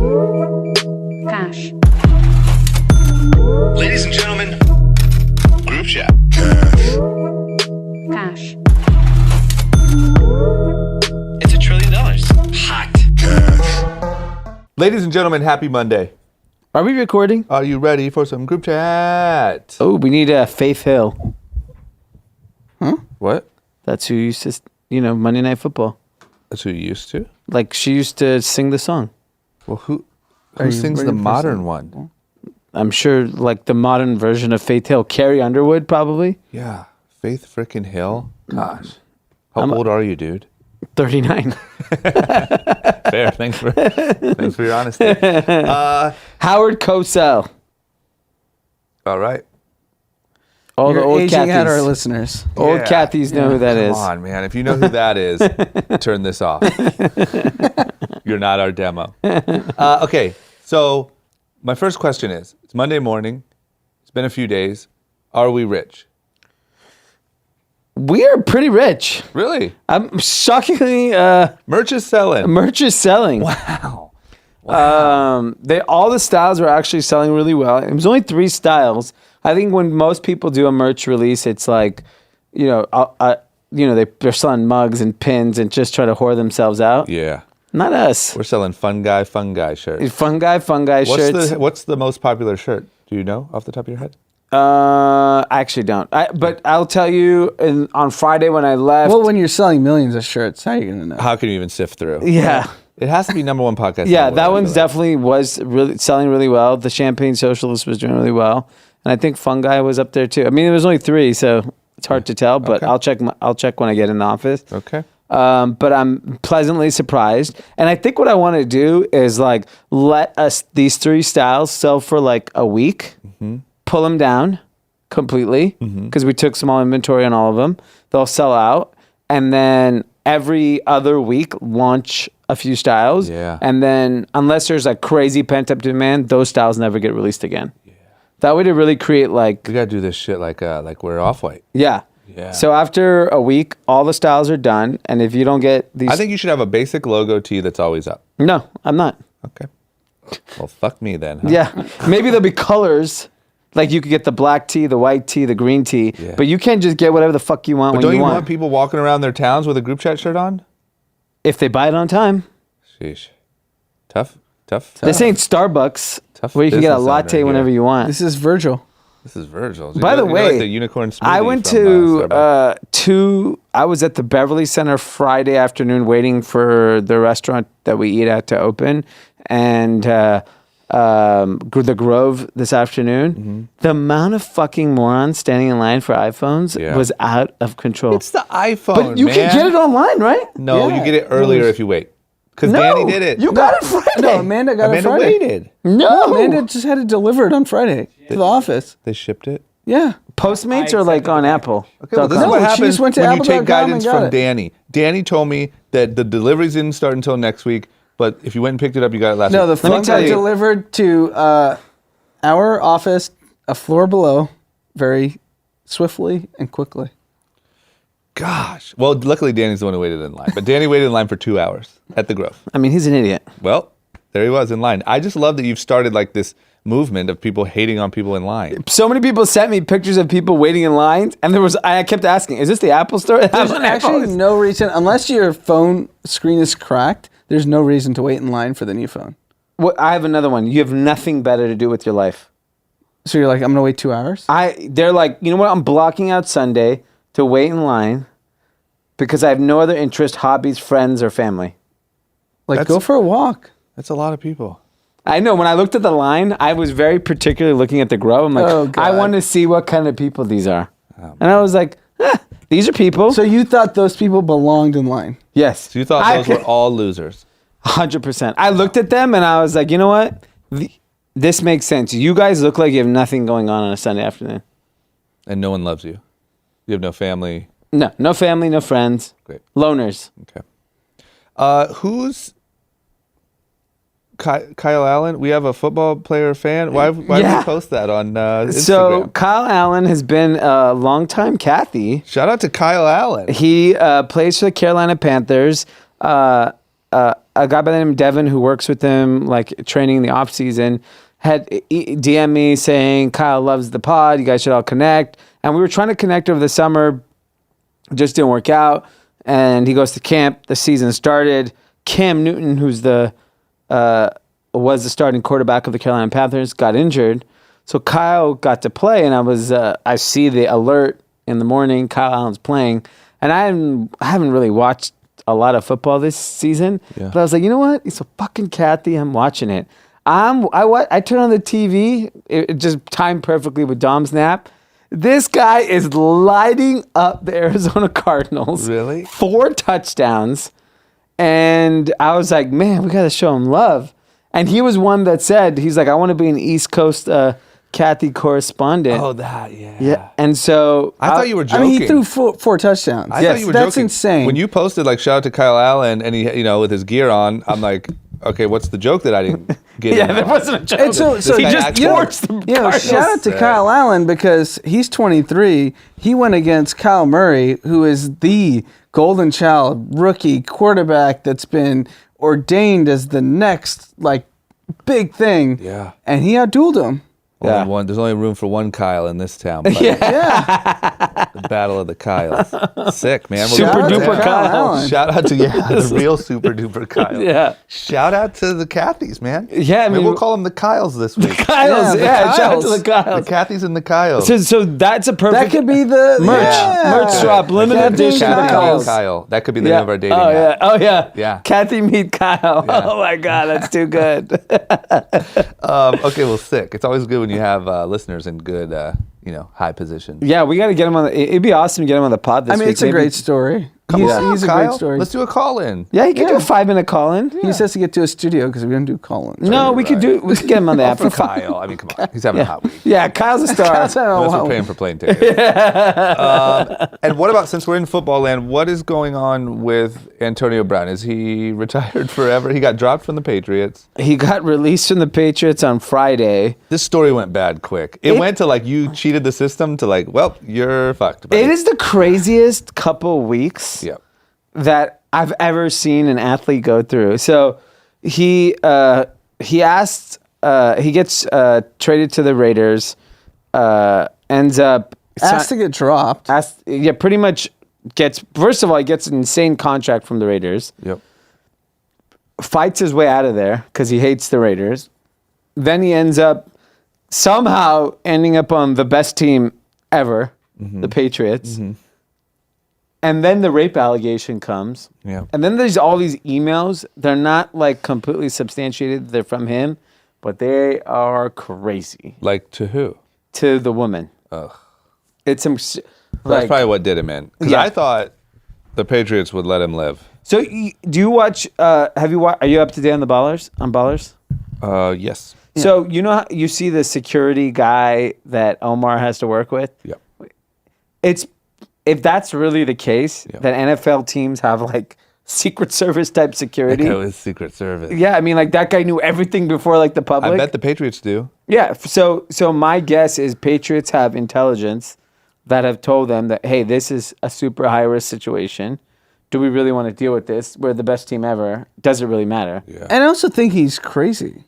Cash. Ladies and gentlemen, group chat. Cash. It's $1 trillion. Hot. Ladies and gentlemen, happy Monday. Are we recording? Are you ready for some group chat? Oh, we need Faith Hill. Huh? What? That's who used to, Monday Night Football. That's who you used to? Like, she used to sing the song. Well, who sings the modern one? I'm sure, like, the modern version of Faith Hill. Carrie Underwood, probably? Yeah. Faith frickin' Hill? Gosh. How old are you, dude? 39. Fair. Thanks for your honesty. Howard Cosell. All right. All You're the old aging out our Cathys. listeners. Old Cathys know who that is. Come on, man. If you know who that is, turn this off. You're not our demo. Okay, so my first question is, it's Monday morning. It's been a few days. Are we rich? We are pretty rich. Really? I'm shockingly... Merch is selling. merch is selling. Wow. All the styles were actually selling really well. It was only 3 styles. I think when most people do a merch release, it's like, they're selling mugs and pins and just try to whore themselves out. Yeah. Not us. We're selling fun guy shirts. Fun guy shirts. What's the most popular shirt? Do you know off the top of your head? I actually don't. But I'll tell you on Friday when I left. Well, when you're selling millions of shirts, how are you going to know? How can you even sift through? Yeah. It has to be number one podcast. Yeah, that one's definitely was really selling really well. The Champagne Socialist was doing really well. And I think Fungi was up there too. I mean, it was only 3, so it's hard to tell, but okay. I'll check when I get in the office. Okay. But I'm pleasantly surprised. And I think what I want to do is like let us these 3 styles sell for like a week, pull them down completely because we took small inventory on all of them. They'll sell out. And then every other week launch a few styles. Yeah. And then unless there's like crazy pent up demand, those styles never get released again. That way to really create like... We got to do this shit like we're Off-White. Yeah. Yeah. So after a week, all the styles are done. And if you don't get these... I think you should have a basic logo tee that's always up. No, I'm not. Okay. Well, fuck me then, huh? Yeah. Maybe there'll be colors. Like you could get the black tee, the white tee, the green tee. Yeah. But you can't just get whatever the fuck you want but when you want. Don't you want people walking around their towns with a group chat shirt on? If they buy it on time. Sheesh. Tough. This ain't Starbucks where you can get a latte whenever you want. This is Virgil. By the way, like the unicorn smoothie I went from, I was at the Beverly Center Friday afternoon waiting for the restaurant that we eat at to open, and the Grove this afternoon. The amount of fucking morons standing in line for iPhones was out of control. It's the iPhone, but you can get it online, right? No, you get it earlier if you wait. Because Danny did it. You got it Friday. No, Amanda got it Friday. Waited. No, Amanda just had it delivered on Friday to the office. They shipped it? Yeah. Postmates or like on Apple? Okay, well, this is No, what she happens just went to when you take apple.com guidance and got from it. Danny. Danny told me that the deliveries didn't start until next week, but if you went and picked it up, you got it last No, week. the phone got delivered to our office, a floor below, very swiftly and quickly. Gosh. Well, luckily Danny's the one who waited in line. But Danny waited in line for 2 hours at the Grove. I mean, he's an idiot. Well, there he was in line. I just love that you've started like this movement of people hating on people in line. So many people sent me pictures of people waiting in lines, and I kept asking, is this the Apple store? There's actually no reason, unless your phone screen is cracked, there's no reason to wait in line for the new phone. Well, I have another one. You have nothing better to do with your life. So you're like, I'm going to wait 2 hours? They're like, you know what? I'm blocking out Sunday to wait in line because I have no other interest, hobbies, friends, or family. Like, go for a walk. That's a lot of people. I know. When I looked at the line, I was very particularly looking at the Grove. I'm like, I want to see what kind of people these are. And I was like, these are people. So you thought those people belonged in line? Yes. So you thought those were all losers? 100%. I looked at them and I was like, you know what? This makes sense. You guys look like you have nothing going on a Sunday afternoon. And no one loves you. You have no family. No family, no friends. Great. Loners. Okay. Who's Kyle Allen? We have a football player fan. Why did we post that on Instagram? So Kyle Allen has been a longtime Kathy. Shout out to Kyle Allen. He plays for the Carolina Panthers. a guy by the name of Devin who works with him, like training in the off season, had DM me saying Kyle loves the pod. You guys should all connect. And we were trying to connect over the summer, just didn't work out. And he goes to camp. The season started. Cam Newton, who's was the starting quarterback of the Carolina Panthers, got injured. So Kyle got to play, and I see the alert in the morning. Kyle Allen's playing, and I haven't really watched a lot of football this season. Yeah. But I was like, you know what? It's a fucking Kathy. I'm watching it. I turn on the TV. It just timed perfectly with Dom's nap. This guy is lighting up the Arizona Cardinals. Really? 4 touchdowns. And I was like, man, we got to show him love. And he was one that said, he's like, I want to be an East Coast Kathy correspondent. Oh, that, yeah. Yeah. And so I thought you were joking. I mean, he threw four touchdowns. I thought you were That's joking. insane. When you posted, like, shout out to Kyle Allen, and he, with his gear on, I'm like, okay, what's the joke that I didn't get? Yeah, that wasn't a joke. And so he just torched the Cardinals. shout out to Kyle Allen because he's 23. He went against Kyle Murray, who is the golden child rookie quarterback that's been ordained as the next big thing. Yeah. And he outdueled him. There's only room for one Kyle in this town. Buddy. Yeah. The battle of the Kyles. Sick, man. Super Shout out to duper Kyle Kyle. Allen. Shout out to the real super duper Kyle. Yeah. Shout out to the Kathys, man. Yeah, I maybe mean, we'll call them the Kyles this week. Kyles, Yeah, the shout out to Kyles. the Kyles. The Kathys and the Kyles. So that's a perfect. That could be the merch drop, limited Kathy edition. and Kathy Kyles. and Kyle. That could be the name of our dating Oh app. yeah. Oh yeah. Yeah. Kathy meet Kyle. Yeah. Oh my God, that's too good. Okay, well, sick. It's always good when you have listeners in good, high positions. Yeah, we got to get him on. It'd be awesome to get him on the pod this week. It's a Maybe- great story. Come on, He's a Kyle. great story. Let's do a call-in. Yeah, he could do a 5-minute call in. He just has to get to a studio because we don't do call-ins. No, we could get him on the app For for 5. Kyle. I mean, come on. He's having a hot week. Yeah, Kyle's a star. That's how- Unless we're paying for plane tickets. And what about, since we're in football land, what is going on with Antonio Brown? Is he retired forever? He got dropped from the Patriots. He got released from the Patriots on Friday. This story went bad quick. It went to you cheated the system to well, you're fucked. Buddy. It is the craziest couple weeks Yeah. that I've ever seen an athlete go through. So he gets traded to the Raiders, ends up Asked to get dropped. pretty much first of all, he gets an insane contract from the Raiders. Yep. Fights his way out of there because he hates the Raiders. Then he ends up somehow ending up on the best team ever, the Patriots. Mm-hmm. And then the rape allegation comes. Yeah. And then there's all these emails. They're not completely substantiated. They're from him, but they are crazy. To who? To the woman. Ugh. It's some That's probably what did him in. Because Yeah. I thought the Patriots would let him live. So do you watch? Have you watched? Are you up to date on the Ballers? On Ballers? Yes. So you know how you see the security guy that Omar has to work with? Yeah. If that's really the case, that NFL teams have Secret Service type security. That guy was Secret Service. Yeah, I mean that guy knew everything before the public. I bet the Patriots do. Yeah, so my guess is Patriots have intelligence that have told them that, hey, this is a super high risk situation. Do we really want to deal with this? We're the best team ever. Does it really matter? Yeah. And I also think he's crazy.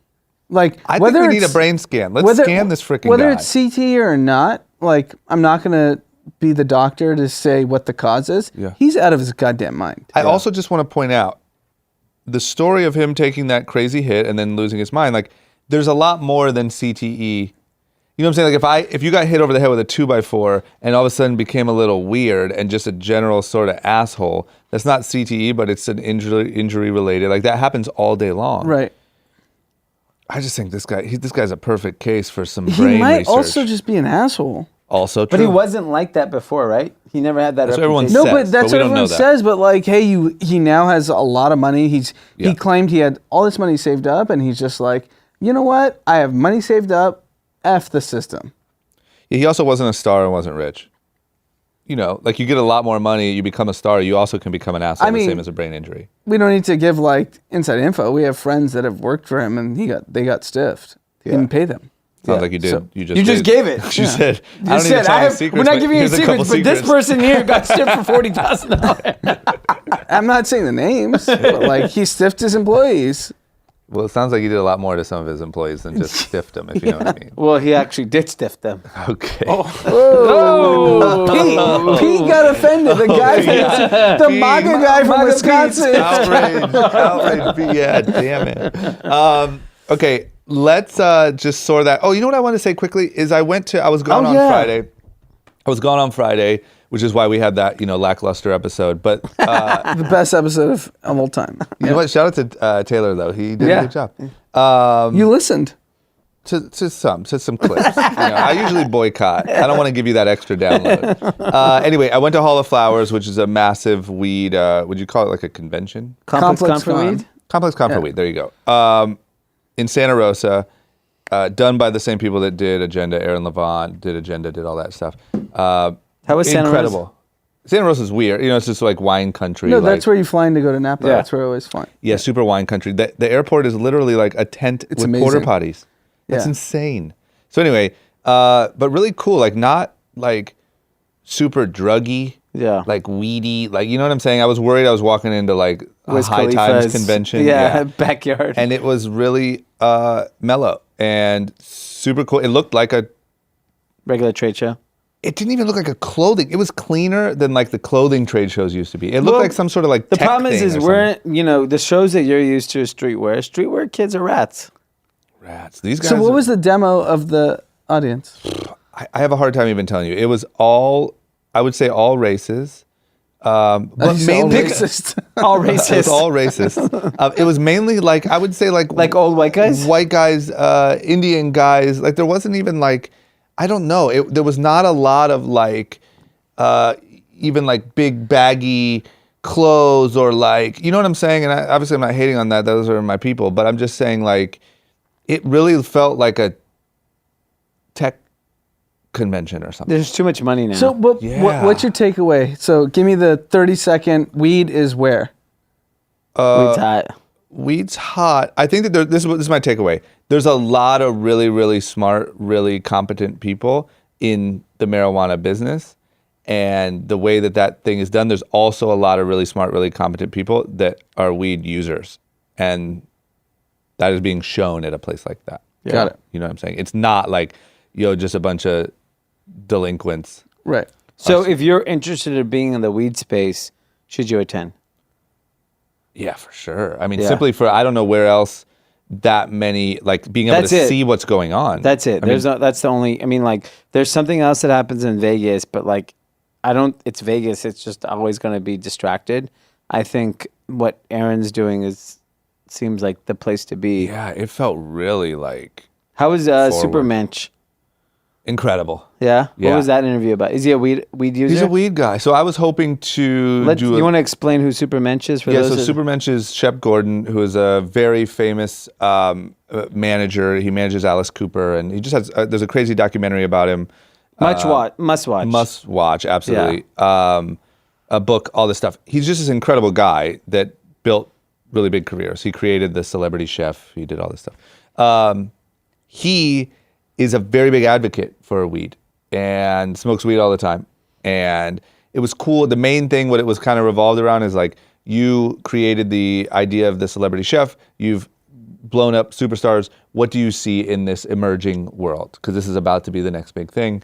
I think we need a brain scan. Let's scan this freaking guy. Whether it's CT or not, I'm not going to be the doctor to say what the cause is. Yeah. He's out of his goddamn mind. I also just want to point out the story of him taking that crazy hit and then losing his mind. There's a lot more than CTE. You know what I'm saying? If you got hit over the head with a 2x4 and all of a sudden became a little weird and just a general sort of asshole, that's not CTE, but it's an injury related. That happens all day long. Right. I just think this guy's a perfect case for some He brain might research. also just be an asshole. Also true. But he wasn't like that before, right? He never had that That's what everyone reputation. No, says, but that's but we what don't know everyone that. says. But he now has a lot of money. He claimed he had all this money saved up, and he's just you know what? I have money saved up. F the system. Yeah, he also wasn't a star and wasn't rich. You get a lot more money, you become a star, you also can become an asshole, the same as a brain injury. We don't need to give inside info. We have friends that have worked for him, and they got stiffed. Didn't pay them. Sounds like you did. So- you You just did. gave it. You said, You I don't need to said, tell I you have, secrets. we're not but giving you here's a couple secrets, but this secrets. person here got stiffed for $40,000. I'm not saying the names, but like he stiffed his employees. Well, it sounds like he did a lot more to some of his employees than just stiffed them, if you know what I mean. Well, he actually did stiff them. Okay. Pete got offended. The guy, the MAGA guy from Wisconsin. Outrage. Yeah, damn it. Okay, let's just sort that. Oh, you know what I want to say quickly is I was gone on Friday. I was gone on Friday, which is why we had that, lackluster episode. But The best episode of all time. you know what? Shout out to Taylor, though. He did a good job. You listened. To some clips. I usually boycott. I don't want to give you that extra download. Anyway, I went to Hall of Flowers, which is a massive weed. Would you call it like a convention? Complex Con. Con. Complex Con for weed. There you go. In Santa Rosa, done by the same people that did Agenda. Aaron Levant did Agenda, did all that stuff. How was Santa Rosa? Incredible. Santa Rosa's weird. It's just like wine country. No, like, that's where you flying to go to Napa. Yeah. That's where I always fly. Yeah, super wine country. The airport is literally like a tent with amazing. porta potties. That's Yeah. insane. So anyway, but really cool. Like not like super druggy. Yeah. Like weedy. Like, you know what I'm saying? I was worried I was walking into like a Wiz high times Khalifa's, convention. backyard. And it was really mellow and super cool. It looked like Regular trade show. it didn't even look like a clothing. It was cleaner than like the clothing trade shows used to be. It looked Well, like some sort of like The tech problem thing is or we're, the shows that you're used to is streetwear. Streetwear kids are rats. rats. These guys. So what was the demo of the audience? I have a hard time even telling you. It was all, I would say, all races. But All mainly racist. All it was racist. all racist. It was mainly like, I would say like Like old white guys? white guys, Indian guys. Like there wasn't even like, I don't know. There was not a lot of like, even like big baggy clothes or like, you know what I'm saying? And obviously I'm not hating on that. Those are my people. But I'm just saying like, it really felt like a tech convention or something. There's too much money now. So Yeah. what's your takeaway? So give me the 30-second weed is where? Weed's hot. Weed's hot. I think that this is my takeaway. There's a lot of really, really smart, really competent people in the marijuana business. And the way that thing is done, there's also a lot of really smart, really competent people that are weed users. And that is being shown at a place like that. Got it. You know what I'm saying? It's not like, just a bunch of delinquents. Right. So if you're interested in being in the weed space, should you attend? Yeah, for sure. I mean, Yeah. simply for, I don't know where else that many, like being able That's to it. see what's going on. That's it. I mean, That's the only, like, there's something else that happens in Vegas, but like, it's Vegas. It's just always going to be distracted. I think what Aaron's doing seems like the place to be. yeah, it felt really like How was Supermensch? incredible. Yeah? Yeah. What was that interview about? Is he a weed user? He's a weed guy. So I was hoping to do You want to explain who Supermensch is for Yeah, those? so Supermensch is Shep Gordon, who is a very famous manager. He manages Alice Cooper, and he just has, there's a crazy documentary about him. Must watch. Must watch, absolutely. A book, all this stuff. He's just this incredible guy that built really big careers. He created the Celebrity Chef. He did all this stuff. He is a very big advocate for weed and smokes weed all the time. And it was cool. The main thing, what it was kind of revolved around is like, you created the idea of the Celebrity Chef. You've blown up superstars. What do you see in this emerging world? Because this is about to be the next big thing.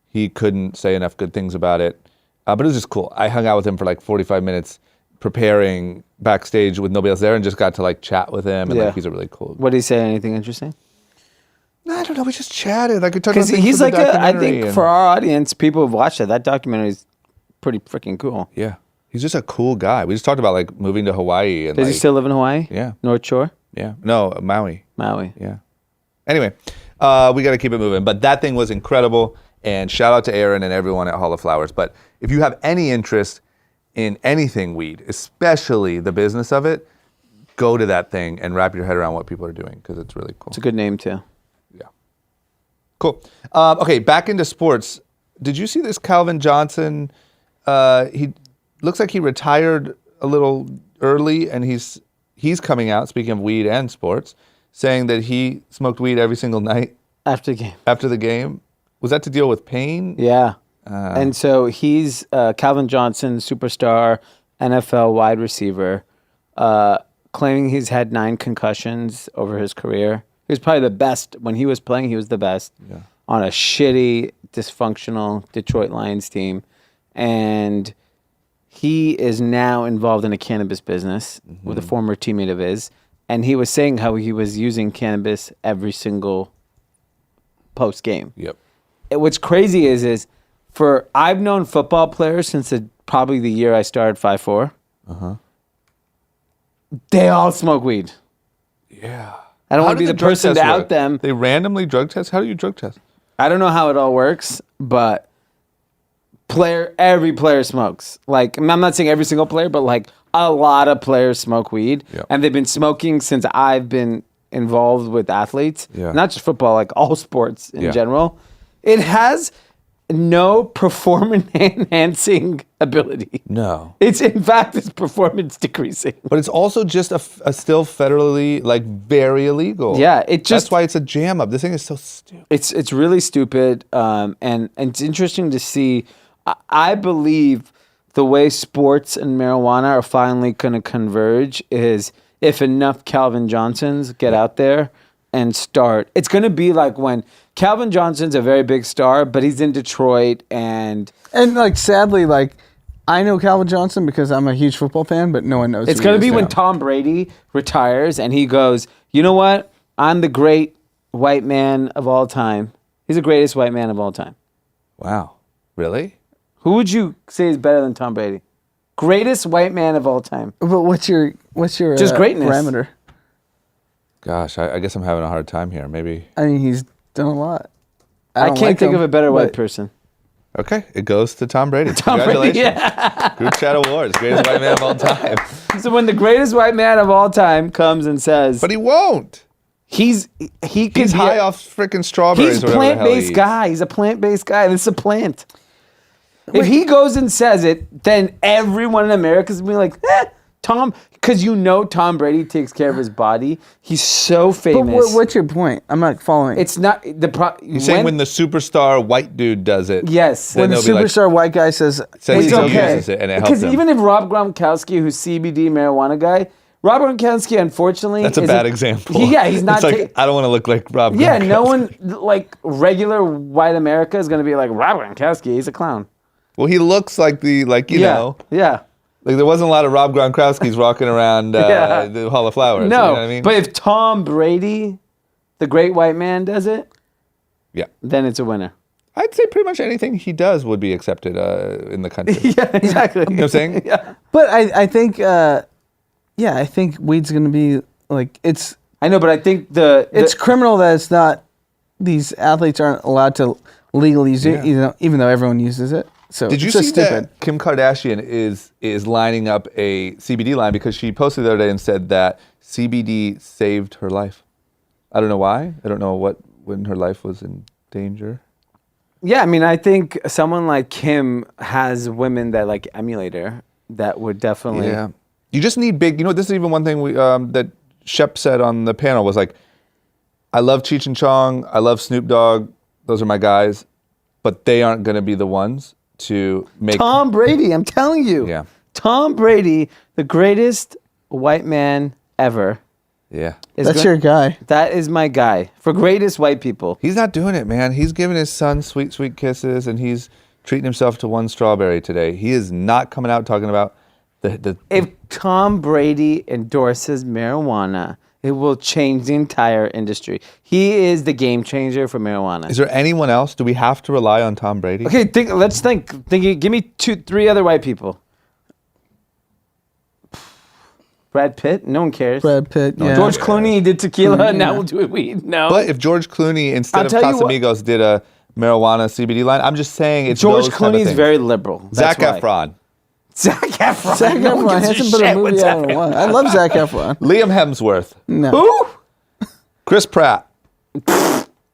He couldn't say enough good things about it. But it was just cool. I hung out with him for like 45 minutes preparing backstage with nobody else there and just got to like chat with him. And Yeah. like, he's a really cool. What did he say? Anything interesting? I don't know. We just chatted. I could talk about Because things he's from the like I documentary think and- for our audience, people who've watched that documentary is pretty freaking cool. Yeah. He's just a cool guy. We just talked about like moving to Hawaii. And Does like, he still live in Hawaii? Yeah. North Shore? Yeah. No, Maui. Maui. Yeah. Anyway, we got to keep it moving. But that thing was incredible. And shout out to Aaron and everyone at Hall of Flowers. But if you have any interest in anything weed, especially the business of it, go to that thing and wrap your head around what people are doing because it's really cool. It's a good name too. Yeah. Cool. Okay, back into sports. Did you see this Calvin Johnson? He looks like he retired a little early, and he's coming out, speaking of weed and sports, saying that he smoked weed every single night After the game. after the game. Was that to deal with pain? Yeah. And so he's Calvin Johnson, superstar, NFL wide receiver, claiming he's had 9 concussions over his career. He was probably the best. When he was playing, he was the best on a shitty, dysfunctional Detroit Lions team. And he is now involved in a cannabis business with a former teammate of his. And he was saying how he was using cannabis every single post game. Yep. What's crazy is I've known football players since probably the year I started 5'4". They all smoke weed. Yeah. I don't How want to do be the drug person to tests out work? them. They randomly drug test? How do you drug test? I don't know how it all works, but every player smokes. Like, I'm not saying every single player, but like a lot of players smoke weed, and they've been smoking since I've been involved with athletes, not just football, like all sports in general. It has no performance enhancing ability. No. It's in fact it's performance decreasing. But it's also just a still federally, like, very illegal. Yeah, that's why it's a jam up. This thing is so stupid. It's really stupid, and it's interesting to see. I believe the way sports and marijuana are finally going to converge is if enough Calvin Johnsons get out there and start. It's going to be like when Calvin Johnson's a very big star, but he's in Detroit and like sadly, like I know Calvin Johnson because I'm a huge football fan, but no one knows. It's who going he to is be when now. Tom Brady retires and he goes, you know what? I'm the great white man of all time. He's the greatest white man of all time. Wow. Really? Who would you say is better than Tom Brady? Greatest white man of all time. But what's your Just greatness. parameter? Gosh, I guess I'm having a hard time here. Maybe. I mean, he's done a lot. I don't can't like think him, of a better white but- person. Okay, it goes to Tom Brady. Tom Brady, Congratulations. Group Chat Awards, greatest white man of all time. So when the greatest white man of all time comes and says, But he won't. he could He's be high off freaking strawberries He's or whatever the hell he plant-based eats. guy. He's a plant-based guy. This is a plant. If he goes and says it, then everyone in America is going to be like, Tom, because Tom Brady takes care of his body. He's so But famous. what's your point? I'm not following. It's not the You're saying when the superstar white dude does it. Yes. Then when the they'll be like, superstar white guy says says it's he okay. uses it and it helps Because him. even if Rob Gronkowski, who's CBD marijuana guy, Rob Gronkowski, unfortunately, That's a is bad example. He's not. It's like, I don't want to look like Rob Yeah, no Gronkowski. one like regular white America is going to be like Rob Gronkowski. He's a clown. Well, he looks like you know. Yeah. Like there wasn't a lot of Rob Gronkowskis walking around the Hall of Flowers. No, You know what I mean? but if Tom Brady, the great white man, does it, yeah. then it's a winner. I'd say pretty much anything he does would be accepted in the country. Yeah, exactly. You know what I'm saying? Yeah. But I think, I think weed's going to be like I know, but I think it's criminal that it's not. These athletes aren't allowed to legally use it, even though everyone uses it. So Did you it's so see stupid. that Kim Kardashian is lining up a CBD line because she posted the other day and said that CBD saved her life. I don't know why. I don't know when her life was in danger. Yeah, I mean, I think someone like Kim has women that like emulate her that would definitely. Yeah. You just need big. You know, this is even one thing that Shep said on the panel was like, I love Cheech and Chong. I love Snoop Dogg. Those are my guys, but they aren't going to be the ones to make Tom Brady, I'm telling you. Yeah. Tom Brady, the greatest white man ever. Yeah. That's your guy. That is my guy for greatest white people. He's not doing it, man. He's giving his son sweet, sweet kisses, and he's treating himself to one strawberry today. He is not coming out talking about the If Tom Brady endorses marijuana, it will change the entire industry. He is the game changer for marijuana. Is there anyone else? Do we have to rely on Tom Brady? Okay, let's think. Give me 3 other white people. Brad Pitt? No one cares. Brad Pitt. Yeah. George Clooney did tequila, Clooney, now yeah. we'll do it weed. No. But if George Clooney, instead I'll of tell you what- Casamigos, did a marijuana CBD line, I'm just saying it's George those kind of Clooney is things. very liberal. Zac That's why. Efron, Zac Efron. Zach No one Efron gives hasn't put a shit what movie Zac out in a while. Efron- I love Zach Efron. Liam Hemsworth, No. Who? Chris Pratt. Who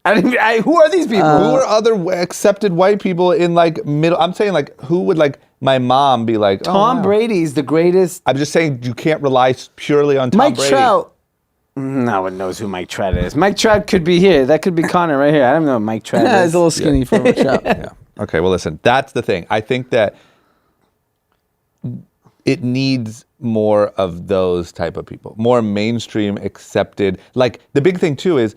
are these people? Who are other accepted white people in like middle? I'm saying like who would like my mom be like? Tom wow. Brady's the greatest. I'm just saying you can't rely purely on Tom Mike Brady. Trout No one knows who Mike Trout is. Mike Trout could be here. That could be Connor right here. I don't know what Mike Trout Yeah, is. he's a little skinny for a shop. Yeah. Okay, well, listen, that's the thing. I think that it needs more of those type of people, more mainstream accepted. Like, the big thing, too, is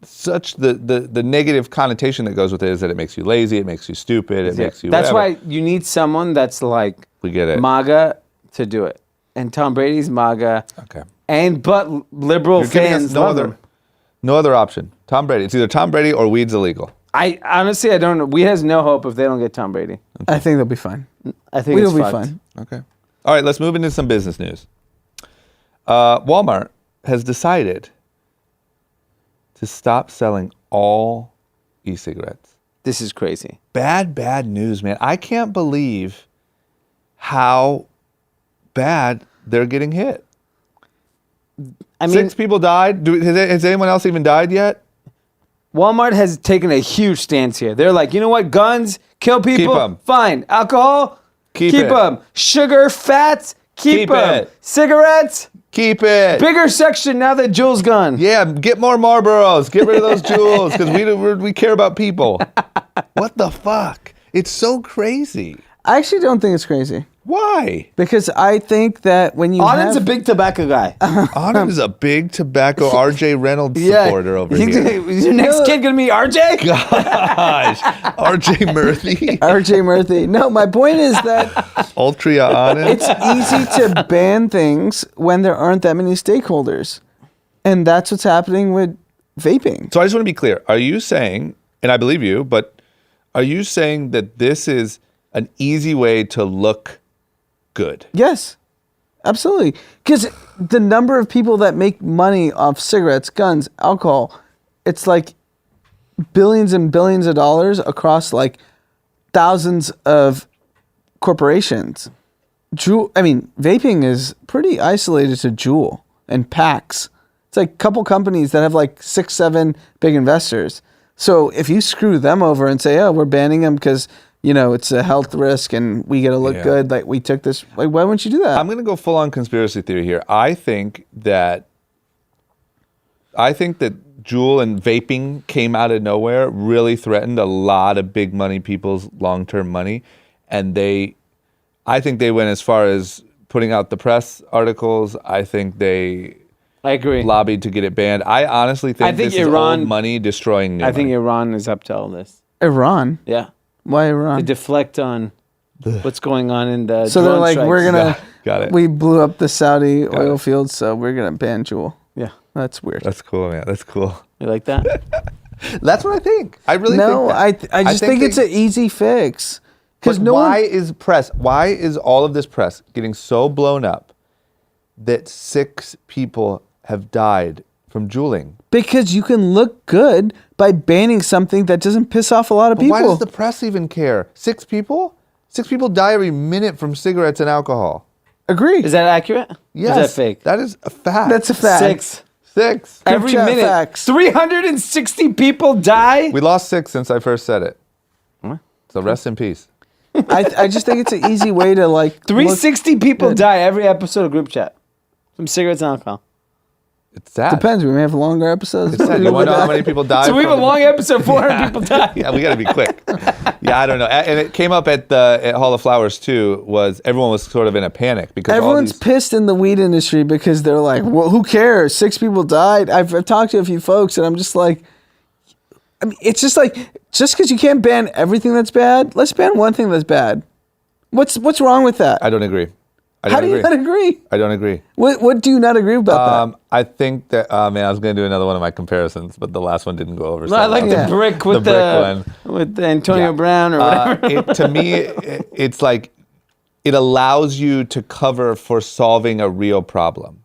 such the negative connotation that goes with it is that it makes you lazy, it makes you stupid, it makes you That's whatever. why you need someone that's like We get it. MAGA to do it. And Tom Brady's MAGA. Okay. But liberal You're giving us fans love him. no other option. Tom Brady. It's either Tom Brady or weed's illegal. I honestly, I don't know. We has no hope if they don't get Tom Brady. I think they'll be fine. I think We'll it's be fucked. fine. Okay. All right, let's move into some business news. Walmart has decided to stop selling all e-cigarettes. This is crazy. Bad news, man. I can't believe how bad they're getting hit. I mean, 6 people died. Has anyone else even died yet? Walmart has taken a huge stance here. They're like, you know what? Guns, kill people, 'em. fine. Alcohol, Keep keep it. them. Sugar, fats, keep Keep them. it. Cigarettes, Keep it. bigger section now that Jules gone. Yeah, get more Marlboros. Get rid of those jewels because we care about people. What the fuck? It's so crazy. I actually don't think it's crazy Why? because I think that when you Anand's have a big tobacco guy. Anand is a big tobacco R.J. Reynolds supporter over here. Is your next kid going to be RJ? Gosh, R.J. Murthy, RJ Murthy. No, my point is that Ultria Anand. it's easy to ban things when there aren't that many stakeholders. And that's what's happening with vaping. So I just want to be clear. Are you saying, and I believe you, but are you saying that this is an easy way to look good? Yes, absolutely. Because the number of people that make money off cigarettes, guns, alcohol, it's like billions and billions of dollars across like thousands of corporations. Vaping is pretty isolated to Juul and PAX. It's like a couple companies that have like 6, 7 big investors. So if you screw them over and say, oh, we're banning them because, it's a health risk and we got to look good, like we took this, like why wouldn't you do that? I'm going to go full on conspiracy theory here. I think that Juul and vaping came out of nowhere, really threatened a lot of big money people's long-term money. And I think they went as far as putting out the press articles. I think they I agree. lobbied to get it banned. I honestly think, think this Iran- is old money destroying new I think money. Iran is up to all this. Iran? Yeah. Why To Iran? deflect on what's going on in the So they're drone like, strikes. we're going to, Got it. we blew up the Saudi oil it. fields, so we're going to ban Juul. Yeah. That's weird. That's cool, man. That's cool. You like that? That's what I think. I really No, think that. I just think it's an easy fix. Because But why is all of this press getting so blown up that 6 people have died from juuling? Because you can look good by banning something that doesn't piss off a lot of But people. why does the press even care? 6 people? 6 people die every minute from cigarettes and alcohol. Agree. Is that accurate? Yes. Is that fake? That is a fact. That's a fact. 6. 6. Every chat minute. facts. 360 people die? We lost 6 since I first said it. So rest in peace. I just think it's an easy way to like. 360 people good. die every episode of group chat from cigarettes and alcohol. It's sad. Depends. We may have longer episodes. It's sad. You want to know how many people died? So we have a from- long episode, 400 people die. Yeah, we got to be quick. Yeah, I don't know. And it came up at Hall of Flowers too. Everyone was sort of in a panic because Everyone's pissed in the weed industry because they're like, well, who cares? 6 people died. I've talked to a few folks and I'm just like, it's just like, just because you can't ban everything that's bad, let's ban one thing that's bad. What's wrong with that? I don't agree. How do you not agree? I don't agree. What do you not agree about that? I think that man, I was going to do another one of my comparisons, but the last one didn't go over. So I like Yeah. the brick with The brick with the Antonio Yeah. Brown or whatever. To me, it's like it allows you to cover for solving a real problem.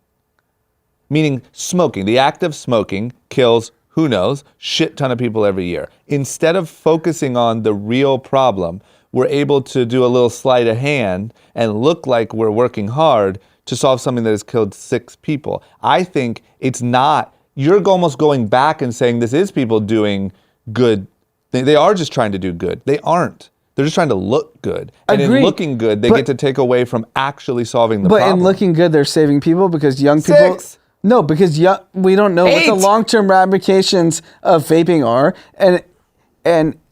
Meaning smoking. The act of smoking kills, who knows, shit ton of people every year. Instead of focusing on the real problem, we're able to do a little sleight of hand and look like we're working hard to solve something that has killed 6 people. I think it's not, you're almost going back and saying this is people doing good. They are just trying to do good. They aren't. They're just trying to look good. And in Agreed. looking good, they But- get to take away from actually solving the But problem. in looking good, they're saving people because young people. 6. No, because we don't know what the 8. long-term ramifications of vaping are, and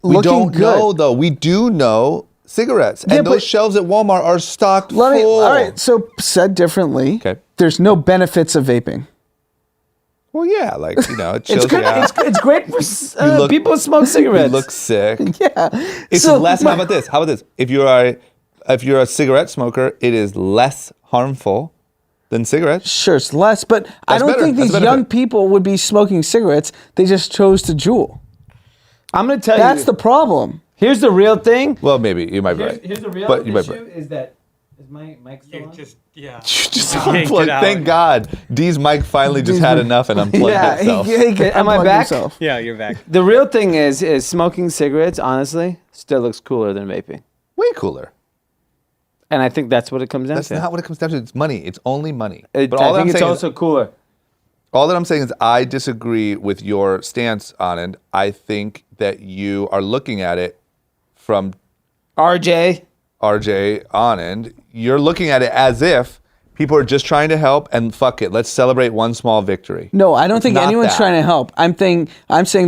We looking don't good. know though. We do know cigarettes, Yeah, and those but- shelves at Walmart are stocked full. All right. So said differently, Okay. there's no benefits of vaping. Well, yeah, like it chills It's good. you out. It's great for look- people who smoke You cigarettes. look sick. Yeah. It's So less. How about this? How about this? If you're a cigarette smoker, it is less harmful than cigarettes. Sure, it's less, but I That's don't better. think That's these a benefit. young people would be smoking cigarettes. They just chose to Juul. I'm going to tell That's you. the problem. Here's the real thing. Well, maybe you might be right. Here's the real But you might be issue is that is my mic still on? Just Yanked it unplugged. out. Thank God. D's mic finally just had enough and unplugged Yeah, itself. he could Am I unplug back? himself. Yeah, you're back. The real thing is smoking cigarettes, honestly, still looks cooler than vaping. Way cooler. And I think that's what it comes down That's to. not what it comes down to. It's money. It's only money. I But all that think I'm it's saying also cooler. all that I'm saying is I disagree with your stance on it. I think that you are looking at it from RJ. RJ Anand. You're looking at it as if people are just trying to help and fuck it. Let's celebrate one small victory. No, I don't think Not anyone's that. trying to help. I'm saying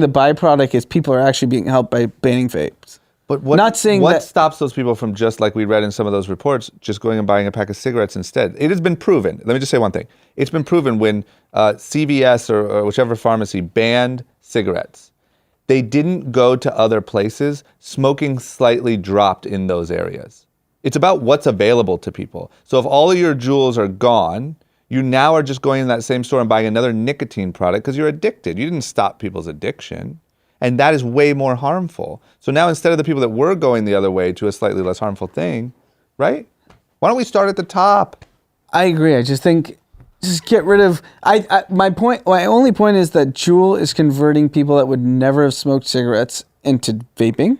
the byproduct is people are actually being helped by banning vapes. But what, Not saying what that- stops those people from just like we read in some of those reports, just going and buying a pack of cigarettes instead? It has been proven. Let me just say one thing. It's been proven when CVS or whichever pharmacy banned cigarettes, they didn't go to other places. Smoking slightly dropped in those areas. It's about what's available to people. So if all of your jewels are gone, you now are just going in that same store and buying another nicotine product because you're addicted. You didn't stop people's addiction. And that is way more harmful. So now instead of the people that were going the other way to a slightly less harmful thing, right? Why don't we start at the top? I agree. I just think just get rid of. My only point is that Juul is converting people that would never have smoked cigarettes into vaping,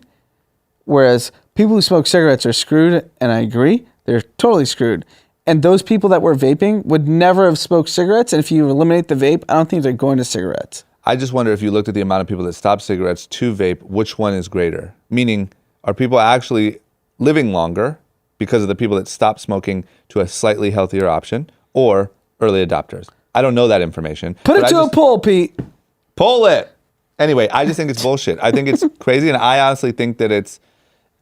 whereas people who smoke cigarettes are screwed. And I agree, they're totally screwed. And those people that were vaping would never have smoked cigarettes. And if you eliminate the vape, I don't think they're going to cigarettes. I just wonder if you looked at the amount of people that stopped cigarettes to vape, which one is greater? Meaning, are people actually living longer because of the people that stopped smoking to a slightly healthier option, or early adopters? I don't know that information. Put but it to a poll, Pete. Poll it. Anyway, I just think it's bullshit. I think it's crazy, and I honestly think that it's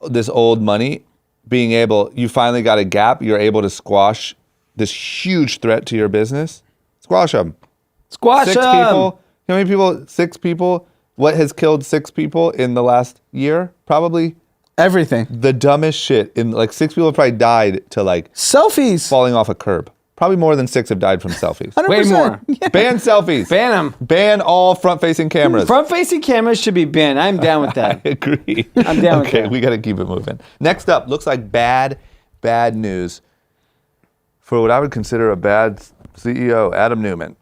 this old money being able, you finally got a gap, you're able to squash this huge threat to your business. Squash them. Squash 6 them. people. You know how many people? 6 people. What has killed 6 people in the last year? Probably Everything. the dumbest shit. In like 6 people have probably died to like Selfies. falling off a curb. Probably more than 6 have died from selfies. 100%. Way more. Yeah. Ban selfies. Ban 'em. Ban all front-facing cameras. Front-facing cameras should be banned. I'm down with I that. agree. I'm down with Okay, that. we got to keep it moving. Next up, looks like bad news for what I would consider a bad CEO, Adam Newman.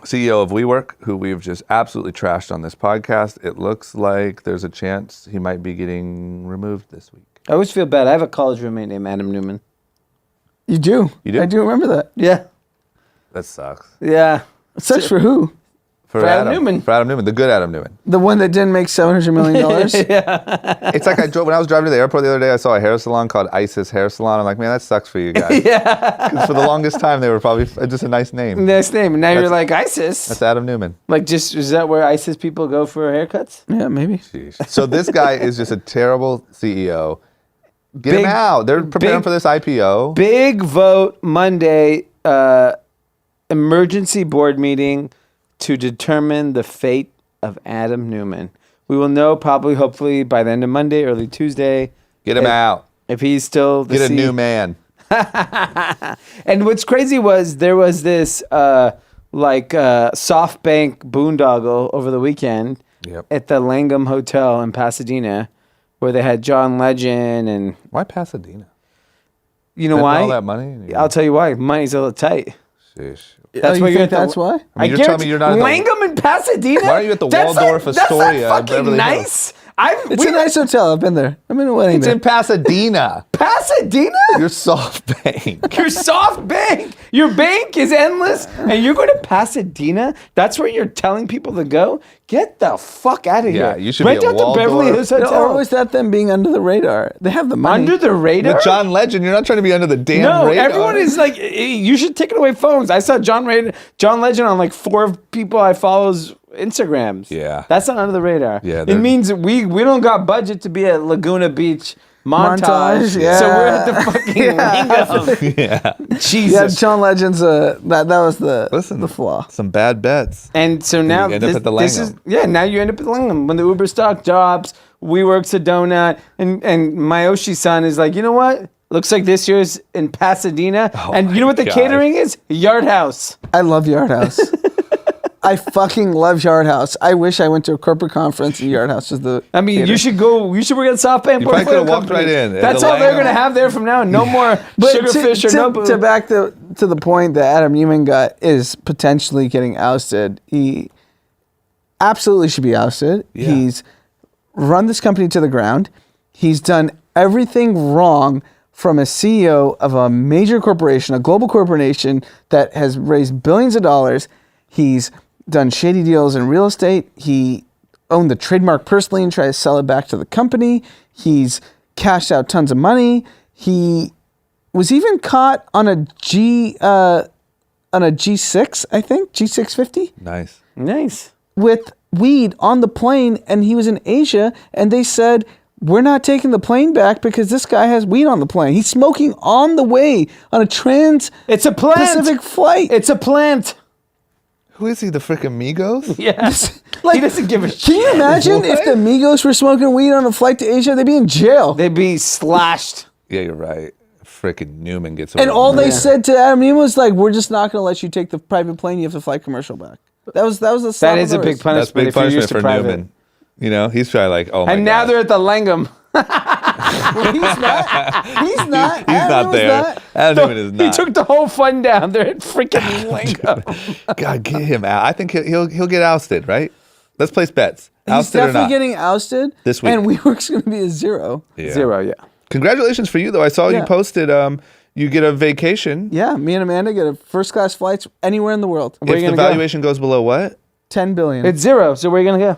CEO of WeWork, who we've just absolutely trashed on this podcast. It looks like there's a chance he might be getting removed this week. I always feel bad. I have a college roommate named Adam Newman. You do. You do? I do remember that. Yeah. That sucks. Yeah. Such for who? For Adam Newman. For Adam Newman, the good Adam Newman. The one that didn't make $700 million? It's like when I was driving to the airport the other day, I saw a hair salon called Isis Hair Salon. I'm like, man, that sucks for you guys. Yeah. Because for the longest time, they were probably just a nice name. Nice name. And now you're That's- like ISIS. That's Adam Newman. Like, just is that where ISIS people go for haircuts? Yeah, maybe. Jeez. So this guy is just a terrible CEO. Get him Big- out. They're preparing big- for this IPO. Big vote Monday. Emergency board meeting to determine the fate of Adam Newman. We will know probably, hopefully, by the end of Monday, early Tuesday. Get him out. If he's still the Get a new man. And what's crazy was there was this SoftBank boondoggle over the weekend Yep. at the Langham Hotel in Pasadena, where they had John Legend and Why Pasadena? you know Spending why? all that money? I'll tell you why. Money's a little tight. Sheesh. That's you why you're think at the- that's why? I mean, you're telling me you're not at the- Langham in Pasadena. Why aren't you at the That's Waldorf like, Astoria in That's not fucking Beverly Hills? nice. It's a nice hotel. I've been there. I've been to a wedding It's there. in Pasadena. Pasadena? Your soft bank. Your soft bank. Your bank is endless, and you're going to Pasadena? That's where you're telling people to go? Get the fuck out of here. Yeah, you should Rent be at out the Beverly Waldorf. Hills Hotel. Or was that them being under the radar? They have the money. Under the radar? With John Legend, you're not trying to be under the damn No, radar. everyone is like, you should take it away phones. I saw John Legend on like 4 people I follow's Instagrams. Yeah. That's not under the radar. Yeah, it they're- means we don't got budget to be at Laguna Beach montage. Yeah. So we're at the fucking Lingo. Yeah. Yeah, Jesus. John Legend's that was the Listen, the flaw. some bad bets. And so now end up at the Langham. now you end up at the Langham when the Uber stock drops. WeWork's a donut, and Mayoshi-san is like, you know what? Looks like this year's in Pasadena, and you know what the God. catering is? Yard House. I love Yard House. I fucking love Yard House. I wish I went to a corporate conference and Yard House was the. I mean, theater. you should go. You should work at SoftBank. You probably Portfolio could've walked Company. right in at That's the all they're Langham. gonna have there from now. No more sugarfish or no boo. to back to the point that Adam Newman got is potentially getting ousted. He absolutely should be ousted. Yeah. He's run this company to the ground. He's done everything wrong from a CEO of a major corporation, a global corporation that has raised billions of dollars. He's done shady deals in real estate. He owned the trademark personally and tried to sell it back to the company. He's cashed out tons of money. He was even caught on a G6, I think, G650 Nice. Nice. with weed on the plane, and he was in Asia, and they said, we're not taking the plane back because this guy has weed on the plane. He's smoking on the way on a It's a plant. Pacific flight. It's a plant. Who is he? The frickin' Migos? Yeah. Like, he doesn't give a shit. can you imagine if the Migos were smoking weed on a flight to Asia? They'd be in jail. They'd be slashed. Yeah, you're right. Frickin' Newman gets away. And all they said to Adam Newman was like, we're just not going to let you take the private plane. You have to fly commercial back. That was the That is a big That's punishment big if you're punishment used to for private. Newman. You know, he's probably like, oh my And now God. they're at the Langham. He's not. He's not. He's Adam not Newman's there. not. Adam Newman is He not. took the whole fund down. They're at freaking Langham. God, get him out. I think he'll get ousted, right? Let's place bets. He's Ousted or definitely not? getting ousted. This week. And WeWork's going to be a 0. Yeah. 0, yeah. Congratulations for you, though. I saw you Yeah. posted. You get a vacation. Yeah, me and Amanda get a first class flights anywhere in the world. Where If you the gonna go? valuation goes below what? 10 billion. It's 0. So where are you going to go?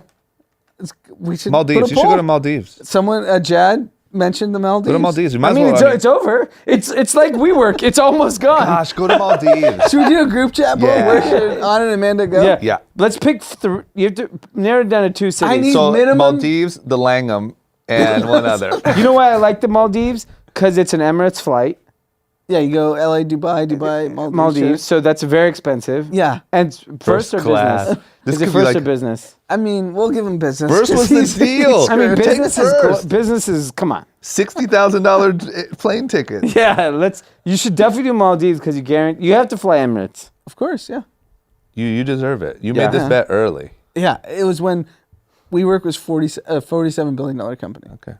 We should Maldives. put a You should go poll. to Maldives. Someone, Jad mentioned the Maldives. Go to Maldives. You might I mean, as well. it's over. It's like WeWork. It's almost gone. Gosh, go to Maldives. Should we do a group chat? Bro? Yeah. Where should Anand and Amanda go? Yeah. Yeah. Let's pick 3. You have to narrow it down to 2 cities. I need- So minimum- Maldives, the Langham, and one other. You know why I like the Maldives? Because it's an Emirates flight. Yeah, you go LA, Dubai, Maldives. Maldives. So that's very expensive. Yeah. And first or class. business? This Is it could be first or like- business? I mean, we'll give him business. First was the He's- deal. I mean, Take business is first. business is. Come on. $60,000 plane ticket. Yeah, You should definitely do Maldives because you have to fly Emirates. Of course, yeah. You deserve it. You Yeah. made this bet early. Yeah, it was when WeWork was $47 billion company. Okay.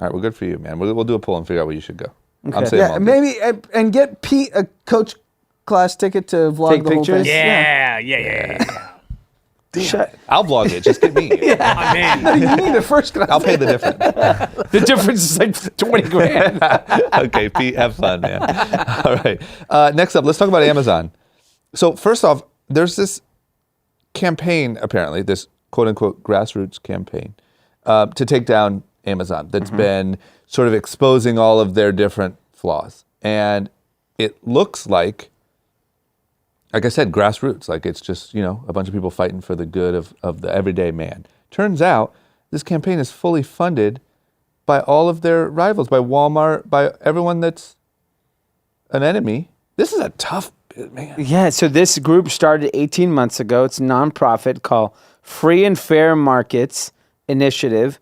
All right, well, good for you, man. We'll do a poll and figure out where you should go. I'm Okay. saying Yeah, Maldives. maybe, and get Pete a coach class ticket to vlog Take the whole pictures? thing. Yeah. I'll vlog it. Just get me. I'm in. You need a first class. I'll pay the difference. The difference is like 20 grand. Okay, Pete, have fun, man. All right. Next up, let's talk about Amazon. So first off, there's this campaign, apparently, this quote-unquote grassroots campaign to take down Amazon that's been sort of exposing all of their different flaws. And it looks like I said, grassroots. Like it's just, a bunch of people fighting for the good of the everyday man. Turns out this campaign is fully funded by all of their rivals, by Walmart, by everyone that's an enemy. This is a tough bit, man. Yeah, so this group started 18 months ago. It's a nonprofit called Free and Fair Markets Initiative.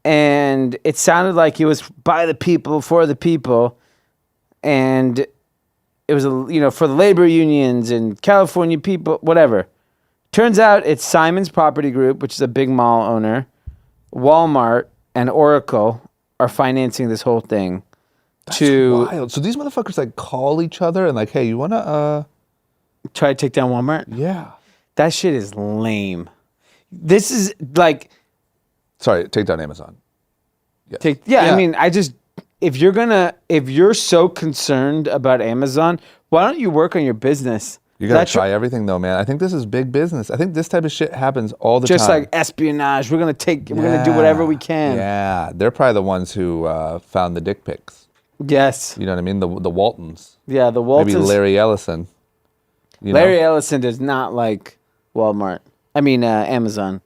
And it sounded like it was by the people, for the people. And it was, for the labor unions and California people, whatever. Turns out it's Simon's Property Group, which is a big mall owner, Walmart, and Oracle are financing this whole thing. Wild. So these motherfuckers like call each other and like, hey, you wanna Try to take down Walmart? yeah. That shit is lame. This is like, Sorry, take down Amazon. Yes. I mean, if you're so concerned about Amazon, why don't you work on your business? You gotta try everything though, man. I think this is big business. I think this type of shit happens all the time. Just like espionage. We're gonna do whatever we can. Yeah, they're probably the ones who found the dick pics. Yes. You know what I mean? The Waltons. Yeah, the Waltons. Maybe Larry Ellison. Larry Ellison does not like Walmart. I mean, Amazon.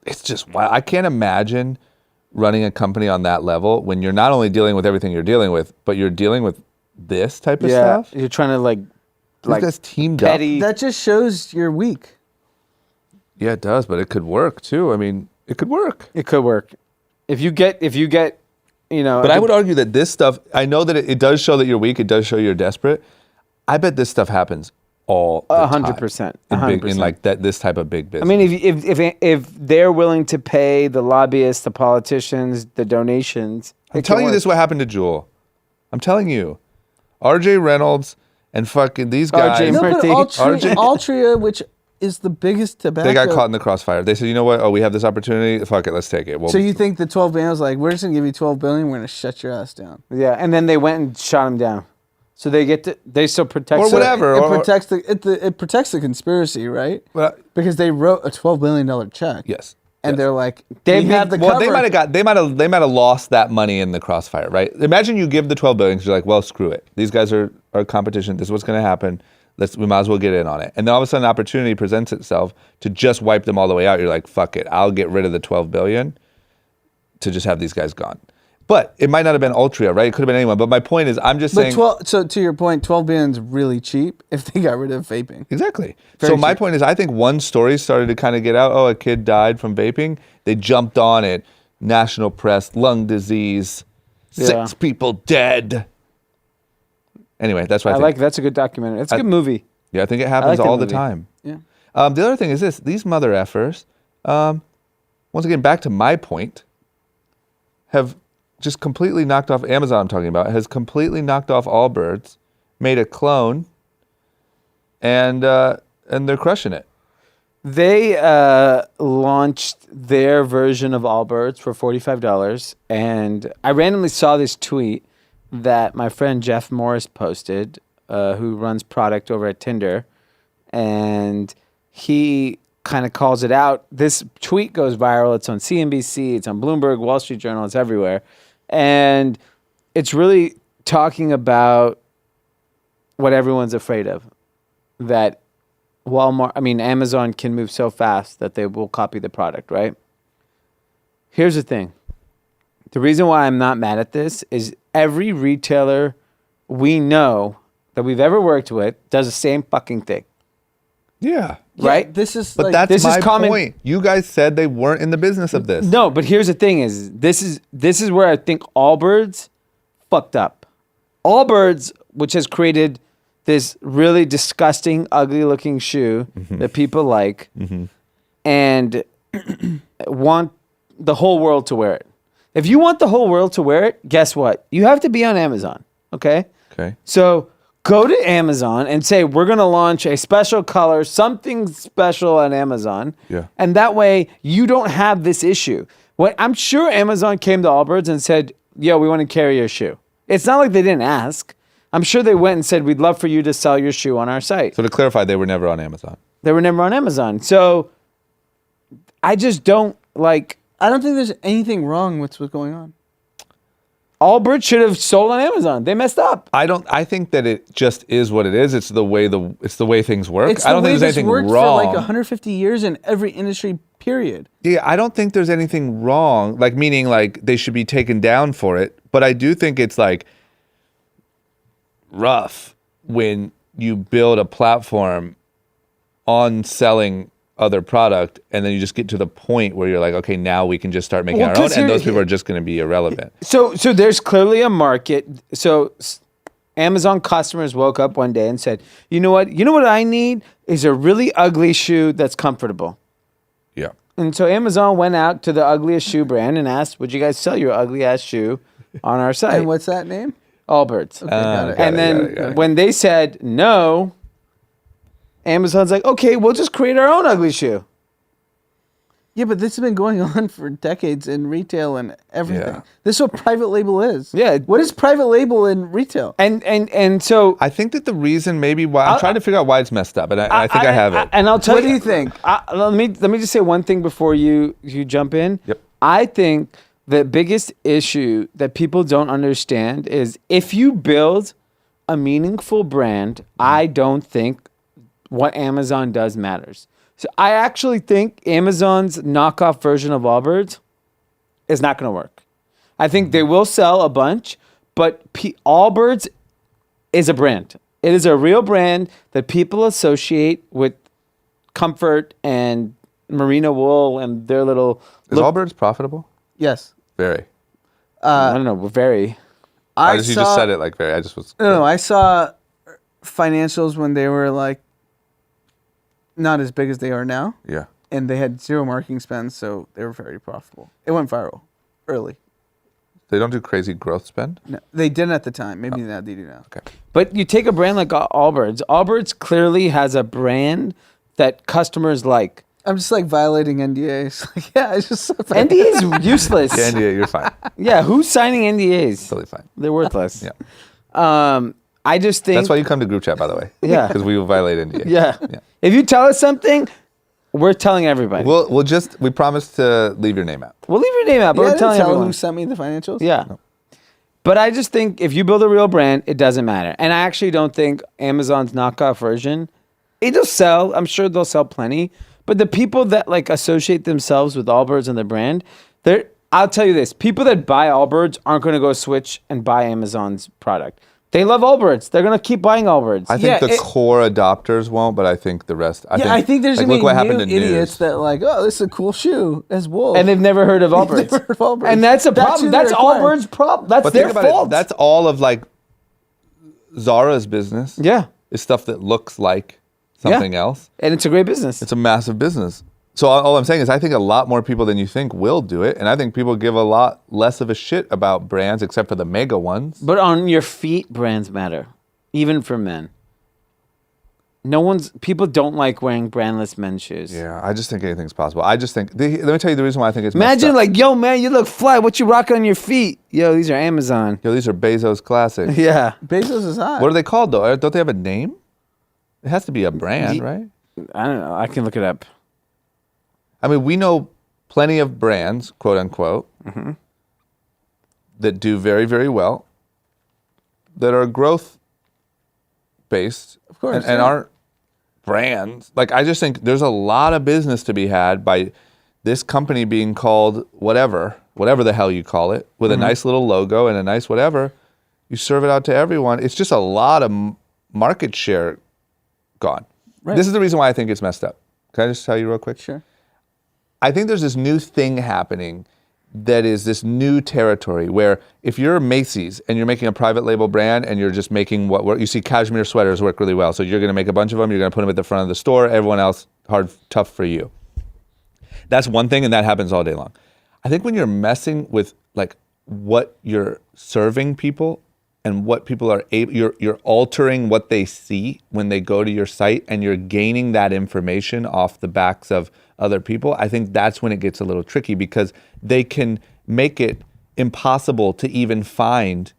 It's just wild. I can't imagine running a company on that level when you're not only dealing with everything you're dealing with, but you're dealing with this type of stuff. You're trying to like These guys teamed petty. up. That just shows you're weak. Yeah, it does, but it could work too. I mean, it could work. It could work. If you get, But I would argue that this stuff, I know that it does show that you're weak. It does show you're desperate. I bet this stuff happens all the 100%. time. In like this type of big business. I mean, if they're willing to pay the lobbyists, the politicians, the donations. I'm telling you this is what happened to Jewel. I'm telling you. RJ Reynolds and fucking these guys. RJ No, but Murthy. Altria, which is the biggest tobacco. They got caught in the crossfire. They said, you know what? Oh, we have this opportunity. Fuck it. Let's take it. Well, So you think the 12 billion was like, we're just going to give you 12 billion, we're going to shut your ass down. Yeah, and then they went and shot him down. So they still protect. Or whatever. It protects the conspiracy, right? Well, Because they wrote a $12 billion check. yes. And Yes. they're like, They we have the Well, cover. they might have lost that money in the crossfire, right? Imagine you give the 12 billion because you're like, well, screw it. These guys are competition. This is what's going to happen. We might as well get in on it. And then all of a sudden, an opportunity presents itself to just wipe them all the way out. You're like, fuck it. I'll get rid of the 12 billion to just have these guys gone. But it might not have been Altria, right? It could have been anyone. But my point is, I'm just saying. So to your point, 12 billion is really cheap if they got rid of vaping. Exactly. Very So my cheap. point is, I think one story started to kind of get out. Oh, a kid died from vaping. They jumped on it. National press, lung disease, Yeah. 6 people dead. Anyway, that's what I think. That's a good documentary. It's a good movie. Yeah, I think it happens like that all the movie. time. Yeah. The other thing is this: these mother effers, once again, back to my point, have just completely knocked off Amazon. I'm talking about has completely knocked off Allbirds, made a clone, and they're crushing it. They launched their version of Allbirds for $45, and I randomly saw this tweet that my friend Jeff Morris posted, who runs product over at Tinder, and he kind of calls it out. This tweet goes viral. It's on CNBC, it's on Bloomberg, Wall Street Journal, it's everywhere. And it's really talking about what everyone's afraid of, that Amazon can move so fast that they will copy the product, right? Here's the thing. The reason why I'm not mad at this is every retailer we know that we've ever worked with does the same fucking thing. Yeah. Right? Yeah, this is But like, that's this is my common- point. You guys said they weren't in the business of this. No, but here's the thing: this is where I think Allbirds fucked up. Allbirds, which has created this really disgusting, ugly-looking shoe that people like, and want the whole world to wear it. If you want the whole world to wear it, guess what? You have to be on Amazon. Okay. Okay. So go to Amazon and say, we're going to launch a special color, something special on Amazon. Yeah. And that way you don't have this issue. I'm sure Amazon came to Allbirds and said, yo, we want to carry your shoe. It's not like they didn't ask. I'm sure they went and said, we'd love for you to sell your shoe on our site. So to clarify, they were never on Amazon. They were never on Amazon. So I just don't like. I don't think there's anything wrong with what's going on. Allbirds should have sold on Amazon. They messed up. I think that it just is what it is. It's the way things work. It's I don't the way think there's this anything worked wrong. for like 150 years in every industry, period. Yeah, I don't think there's anything wrong. Like meaning like they should be taken down for it. But I do think it's like rough when you build a platform on selling other product and then you just get to the point where you're like, okay, now we can just start making Well, our own, 'cause and here- those people are just going to be irrelevant. So there's clearly a market. So Amazon customers woke up one day and said, you know what? You know what I need is a really ugly shoe that's comfortable. Yeah. And so Amazon went out to the ugliest shoe brand and asked, would you guys sell your ugly ass shoe on our site? And what's that name? Allbirds. Got it. And then when they said no, Amazon's like, okay, we'll just create our own ugly shoe. Yeah, but this has been going on for decades in retail and everything. Yeah. This is what private label is. Yeah. What is private label in retail? And so I think that the reason maybe why I'm trying to figure out why it's messed up, and I think I have it. And I'll tell What you. do you think? Let me just say one thing before you jump in. Yep. I think the biggest issue that people don't understand is if you build a meaningful brand, I don't think what Amazon does matters. So I actually think Amazon's knockoff version of Allbirds is not going to work. I think they will sell a bunch, but Allbirds is a brand. It is a real brand that people associate with comfort and merino wool and their little. Is Allbirds profitable? Yes. Very. I don't know. We're very. You just said it like very. I just was. No, I saw financials when they were like not as big as they are now, Yeah. and they had zero marketing spend, so they were very profitable. It went viral early. They don't do crazy growth spend. No, they didn't at the time. Maybe now they do now. Okay. But you take a brand like Allbirds. Allbirds clearly has a brand that customers like. I'm just like violating NDAs. Like, yeah, it's just NDA is useless. Yeah, you're fine. Yeah, who's signing NDAs? Totally fine. They're worthless. Yeah. I just think That's why you come to group chat, by the way. Yeah. Because we will violate NDA. Yeah. Yeah. If you tell us something, we're telling everybody. We promise to leave your name out. We'll leave your name out, but Yeah, I we're didn't telling tell everyone. who sent me the financials. Yeah. But I just think if you build a real brand, it doesn't matter. And I actually don't think Amazon's knockoff version, it'll sell. I'm sure they'll sell plenty. But the people that like associate themselves with Allbirds and their brand, I'll tell you this, people that buy Allbirds aren't going to go switch and buy Amazon's product. They love Allbirds. They're going to keep buying Allbirds. I think the core adopters won't, but I think the rest. I think there's like, gonna look what be happened new in idiots news. that like, oh, this is a cool shoe. It's wool. And they've never heard of Allbirds. Never heard of Allbirds. And that's a problem. who That's they're acquiring. Allbirds' problem. That's But their think about fault. it. That's all of like Zara's business. Yeah. Is stuff that looks like something else. And it's a great business. It's a massive business. So all I'm saying is I think a lot more people than you think will do it. And I think people give a lot less of a shit about brands except for the mega ones. But on your feet, brands matter, even for men. People don't like wearing brandless men's shoes. Yeah, I just think anything's possible. I just think, let me tell you the reason why I think it's messed Imagine up. like, yo, man, you look fly. What you rocking on your feet? Yo, these are Amazon. Yo, these are Bezos classics. Yeah. Bezos is hot. What are they called though? Don't they have a name? It has to be a brand, right? I don't know. I can look it up. I mean, we know plenty of brands, quote unquote, that do very, very well, that are growth based, Of course, and yeah. aren't brands. Like, I just think there's a lot of business to be had by this company being called whatever the hell you call it, with a nice little logo and a nice whatever. You serve it out to everyone. It's just a lot of market share gone. Right. This is the reason why I think it's messed up. Can I just tell you real quick? Sure. I think there's this new thing happening that is this new territory where if you're Macy's and you're making a private label brand and you're just making what you see cashmere sweaters work really well. So you're going to make a bunch of them. You're going to put them at the front of the store. Everyone else, tough for you. That's one thing, and that happens all day long. I think when you're messing with like what you're serving people and what people are able, you're altering what they see when they go to your site, and you're gaining that information off the backs of other people. I think that's when it gets a little tricky, because they can make it impossible to even find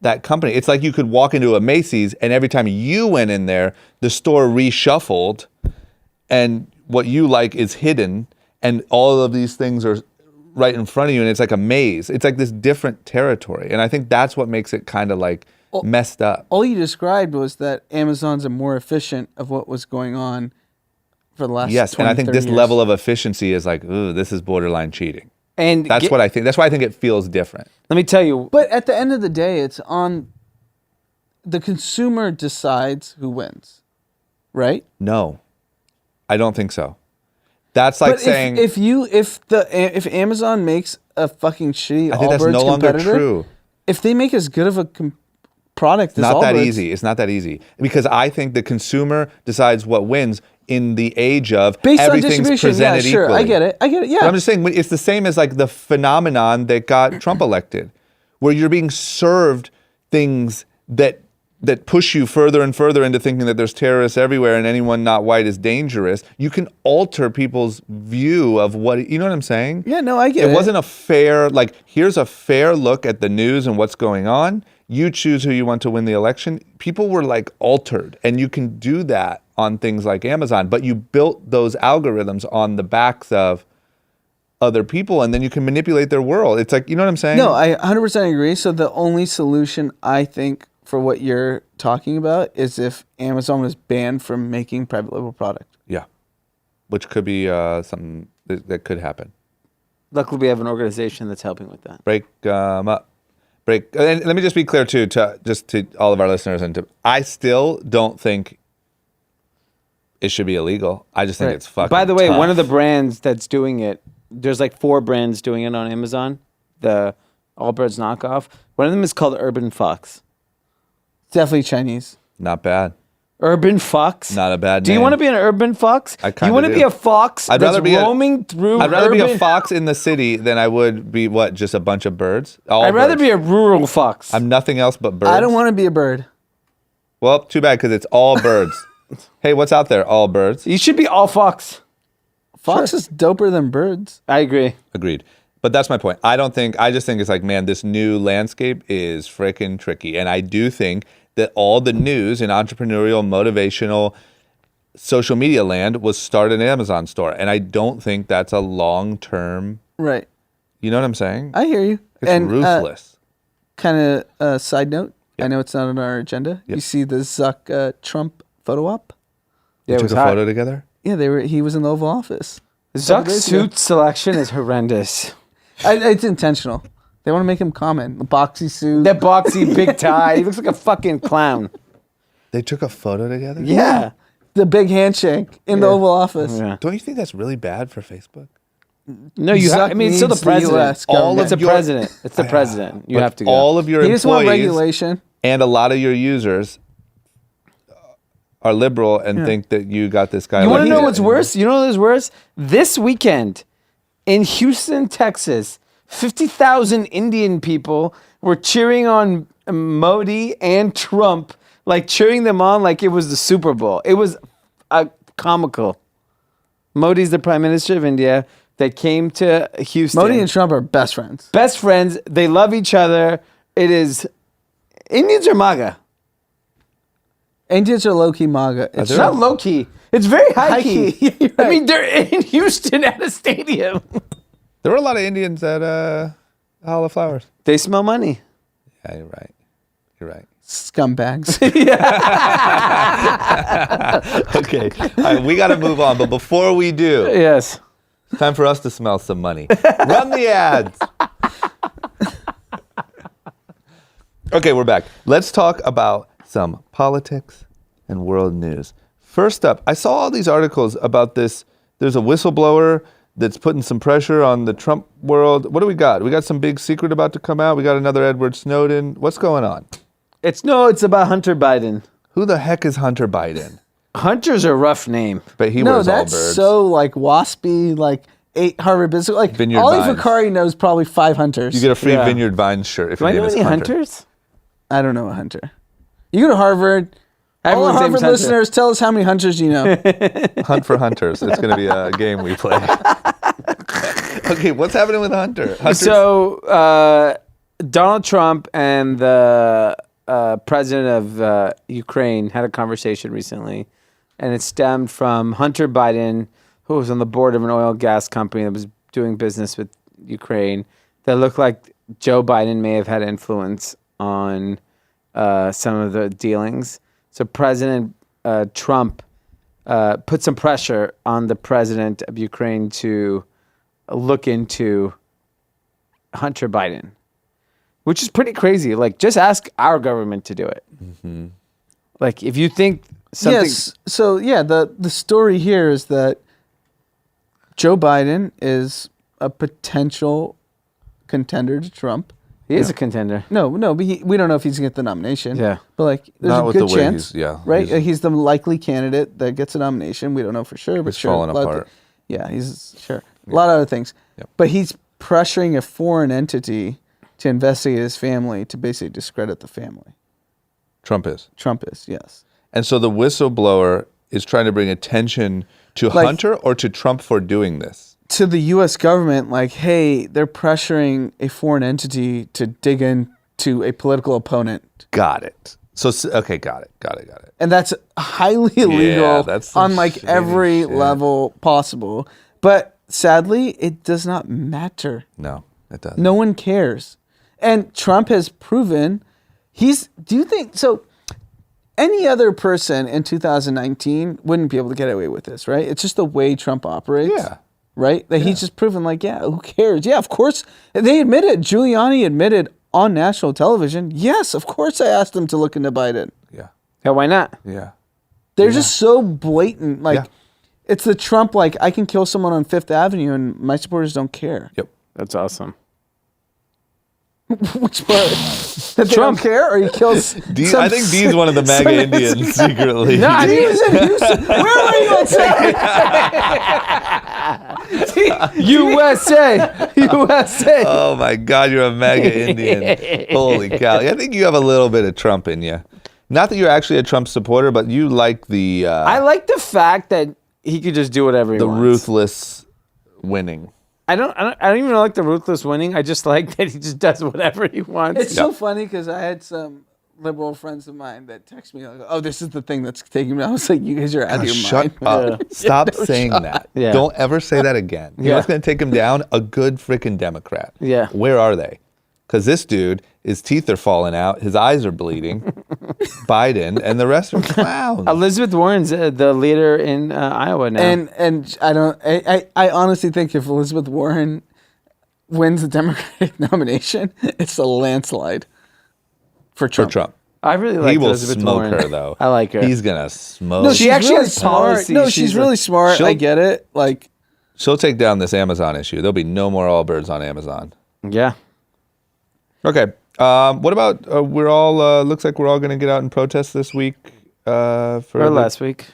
that company. It's like you could walk into a Macy's and every time you went in there, the store reshuffled and what you like is hidden, and all of these things are right in front of you, and it's like a maze. It's like this different territory. And I think that's what makes it kind of like messed up. All you described was that Amazon's a more efficient of what was going on for the last Yes, 20, and I think 30 this years. level of efficiency is like, ooh, this is borderline cheating. And That's what I think. That's why I think it feels different. let me tell you. But at the end of the day, it's on the consumer decides who wins, right? No, I don't think so. That's like But saying, if Amazon makes a fucking shitty I think that's Allbirds no longer competitor, true. if they make as good of a product as Not that Allbirds, easy. It's not that easy, because I think the consumer decides what wins in the age of based on everything's distribution, presented yeah, sure, equally. I get it, yeah. But I'm just saying, it's the same as like the phenomenon that got Trump elected, where you're being served things that that push you further and further into thinking that there's terrorists everywhere and anyone not white is dangerous. You can alter people's view of what, you know what I'm saying? Yeah, no, I get it. It wasn't a fair, like, here's a fair look at the news and what's going on. You choose who you want to win the election. People were like altered, and you can do that on things like Amazon, but you built those algorithms on the backs of other people, and then you can manipulate their world. It's like, you know what I'm saying? No, I 100% agree. So the only solution I think for what you're talking about is if Amazon was banned from making private label product. Yeah. Which could be something that could happen. Luckily, we have an organization that's helping with that. Break up. And let me just be clear too, to all of our listeners, I still don't think it should be illegal. I just think it's fucking By the way, tough. one of the brands that's doing it, there's like 4 brands doing it on Amazon, the Allbirds knockoff. One of them is called Urban Fox. Definitely Chinese. Not bad. Urban Fox? Not a bad Do you name. want to be an urban fox? I You kinda want to do. be a fox I'd that's rather be roaming through I'd rather be a urban- fox in the city than I would be, just a bunch of birds? I'd rather be a rural fox. I'm nothing else but birds. I don't want to be a bird. Well, too bad, because it's all birds. Hey, what's out there? All birds. You should be all fox. Fox is doper than birds. I agree. Agreed. But that's my point. I just think it's like, man, this new landscape is freaking tricky. And I do think that all the news in entrepreneurial, motivational, social media land was started in an Amazon store. And I don't think that's a long-term, Right. you know what I'm saying? I hear you. It's ruthless. Kind of side note. I know it's not on our agenda. Yep. You see the Zuck Trump photo op? They it took was a hot. photo together? Yeah, he was in the Oval Office. Zuck's days ago. suit selection is horrendous. It's intentional. They want to make him common. The boxy suit. That boxy big tie. He looks like a fucking clown. They took a photo together? Yeah. The big handshake in the Oval Office. Yeah. Don't you think that's really bad for Facebook? No, you have. Zuck I mean, it's still the needs the president. US government. It's the president. It's the president. You But have to go. all of your He just want employees regulation. and a lot of your users are liberal and think that you got this guy. You want to know elected. what's worse? You know what's worse? This weekend in Houston, Texas, 50,000 Indian people were cheering on Modi and Trump, like cheering them on like it was the Super Bowl. It was comical. Modi's the Prime Minister of India. They came to Houston. Modi and Trump are best friends. Best friends. They love each other. It is Indians are MAGA. Indians are low-key MAGA. It's It's not low key. It's very high key. High-key. You're I right. mean, they're in Houston at a stadium. There were a lot of Indians at Hall of Flowers. They smell money. Yeah, you're right. You're right. scumbags. Okay. All right, we got to move on. But before we do, Yes. time for us to smell some money. Run the ads. Okay, we're back. Let's talk about some politics and world news. First up, I saw all these articles about this. There's a whistleblower that's putting some pressure on the Trump world. What do we got? We got some big secret about to come out. We got another Edward Snowden. What's going on? It's about Hunter Biden. Who the heck is Hunter Biden? Hunter's a rough name. But he No, wears that's Allbirds. so like waspy, like 8 Harvard Business. Like Vineyard Ollie Vines. Vakari knows probably 5 hunters. You get a free Yeah. Vineyard Vines shirt if Do your I name know is any Hunter. hunters? I don't know a hunter. You go to Harvard. All Everyone's the name's Harvard Hunter. listeners, tell us how many hunters you know. Hunt for Hunters. It's going to be a game we play. Okay, what's happening with Hunter? Hunter's- So Donald Trump and the president of Ukraine had a conversation recently, and it stemmed from Hunter Biden, who was on the board of an oil and gas company that was doing business with Ukraine, that looked like Joe Biden may have had influence on some of the dealings. So President Trump put some pressure on the president of Ukraine to look into Hunter Biden, which is pretty crazy. Like, just ask our government to do it. Mm-hmm. Like, if you think something... Yes. So yeah, the story here is that Joe Biden is a potential contender to Trump. He is a contender. No, but we don't know if he's gonna get the nomination. Yeah. But like, there's Not a with good the way chance. he's- yeah, Right. he's- He's the likely candidate that gets a nomination. We don't know for sure, but He's sure. falling a lot of apart. yeah, he's sure. A lot of other things. Yep. But he's pressuring a foreign entity to investigate his family to basically discredit the family. Trump is. Trump is, yes. And so the whistleblower is trying to bring attention to Hunter or to Trump for doing this? To the U.S. government, like, hey, they're pressuring a foreign entity to dig into a political opponent. Got it. So, okay, got it. And that's highly illegal that's some on like shady every shit. level possible. But sadly, it does not matter. No, it doesn't. No one cares. And Trump has proven do you think, so any other person in 2019 wouldn't be able to get away with this, right? It's just the way Trump operates. Yeah. Right? That he's just proven like, yeah, who cares? Yeah, of course. They admitted, Giuliani admitted on national television, yes, of course I asked him to look into Biden. Yeah. Yeah, why not? Yeah. They're just so blatant. Like, Yeah. it's the Trump, like, I can kill someone on Fifth Avenue and my supporters don't care. Yep. That's awesome. Which part? That they don't care? Or he kills I think Dee's one of the MAGA Indians secretly. No, he was in Houston. Where were you on Saturday? USA. Oh my God, you're a MAGA Indian. Holy cow. I think you have a little bit of Trump in you. Not that you're actually a Trump supporter, but you like the I like the fact that he could just do whatever he wants. ruthless winning. I don't even like the ruthless winning. I just like that he just does whatever he wants. It's so funny because I had some liberal friends of mine that text me like, "Oh, this is the thing that's taking me." I was like, "You guys are out of your Shut mind." up. Stop saying that. Yeah. Don't ever say that again. You know what's going to take him down? A good freaking Democrat. Yeah. Where are they? Because this dude, his teeth are falling out. His eyes are bleeding. Biden and the rest are clowns. Elizabeth Warren's the leader in Iowa now. And I honestly think if Elizabeth Warren wins the Democratic nomination, it's a landslide for Trump. I really like He will Elizabeth smoke Warren. her, though. I like her. He's going to smoke. No, She she's actually really has smart. policies. No, She's she's like- really smart. I get it. Like, She'll take down this Amazon issue. There'll be no more Allbirds on Amazon. Yeah. Okay. What about we're all looks like we're all going to get out and protest this week for Or last week.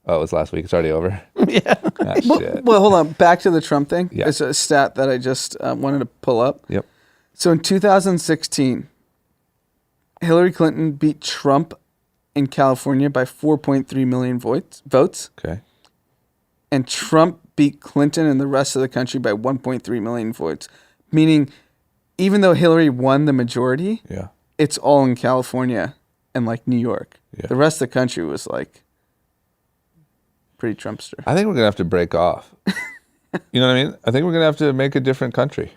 Oh, it was last week. It's already over. Yeah. Ah, shit. well, hold on. Back to the Trump thing. Yeah. It's a stat that I just wanted to pull up. Yep. So in 2016, Hillary Clinton beat Trump in California by 4.3 million votes, Okay. and Trump beat Clinton and the rest of the country by 1.3 million votes. Meaning, even though Hillary won the majority, Yeah. it's all in California and like New York. Yeah. The rest of the country was like pretty Trumpster. I think we're going to have to break off. You know what I mean? I think we're going to have to make a different country.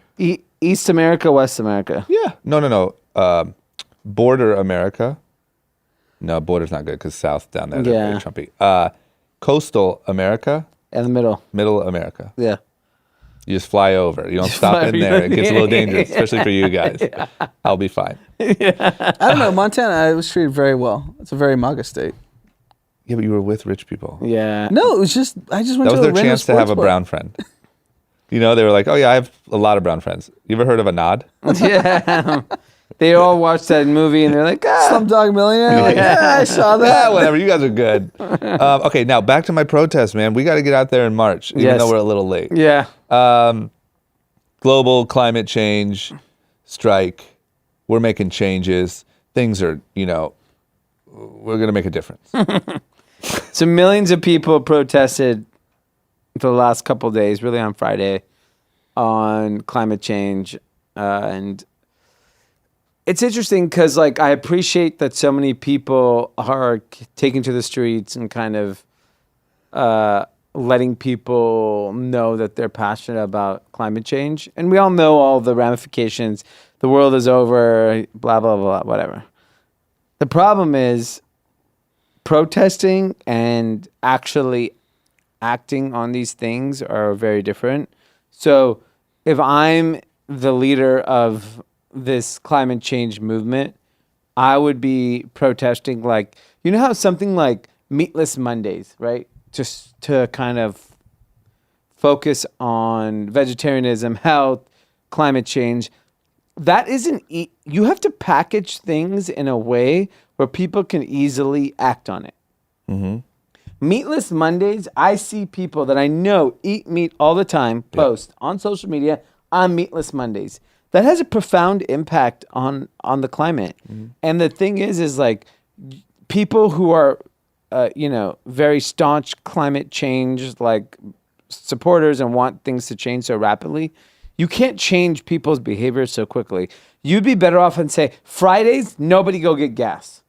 East America, West America. Yeah. No. Border America. No, border's not good because South down there, they're Yeah. very Trumpy. Coastal America, In the middle. Middle America. Yeah. You just fly over. You don't stop fly in over. there. It gets a little dangerous, especially for you guys. I'll be fine. I don't know. Montana, I was treated very well. It's a very MAGA state. Yeah, but you were with rich people. Yeah. No, it was just, I just went That was to a their random chance to have sports a bar. brown friend. You know, they were like, oh, yeah, I have a lot of brown friends. You ever heard of Anand? Yeah. They all watched that movie and they're like, Slumdog Millionaire. Like, yeah, I saw that. Whatever. You guys are good. Okay, now back to my protest, man. We got to get out there in March, even Yes. though we're a little late. Yeah. Global climate change strike. We're making changes. Things are, we're going to make a difference. So millions of people protested for the last couple of days, really on Friday, on climate change. And it's interesting because, I appreciate that so many people are taking to the streets and kind of letting people know that they're passionate about climate change. And we all know all the ramifications. The world is over, blah, blah, blah, whatever. The problem is protesting and actually acting on these things are very different. So if I'm the leader of this climate change movement, I would be protesting how something like Meatless Mondays, right? Just to kind of focus on vegetarianism, health, climate change. That isn't, you have to package things in a way where people can easily act on it. Mm-hmm. Meatless Mondays, I see people that I know eat meat all the time post on social media on Meatless Mondays. That has a profound impact on the climate. Mm-hmm. And the thing is people who are, very staunch climate change like supporters and want things to change so rapidly, you can't change people's behavior so quickly. You'd be better off and say, Fridays, nobody go get gas.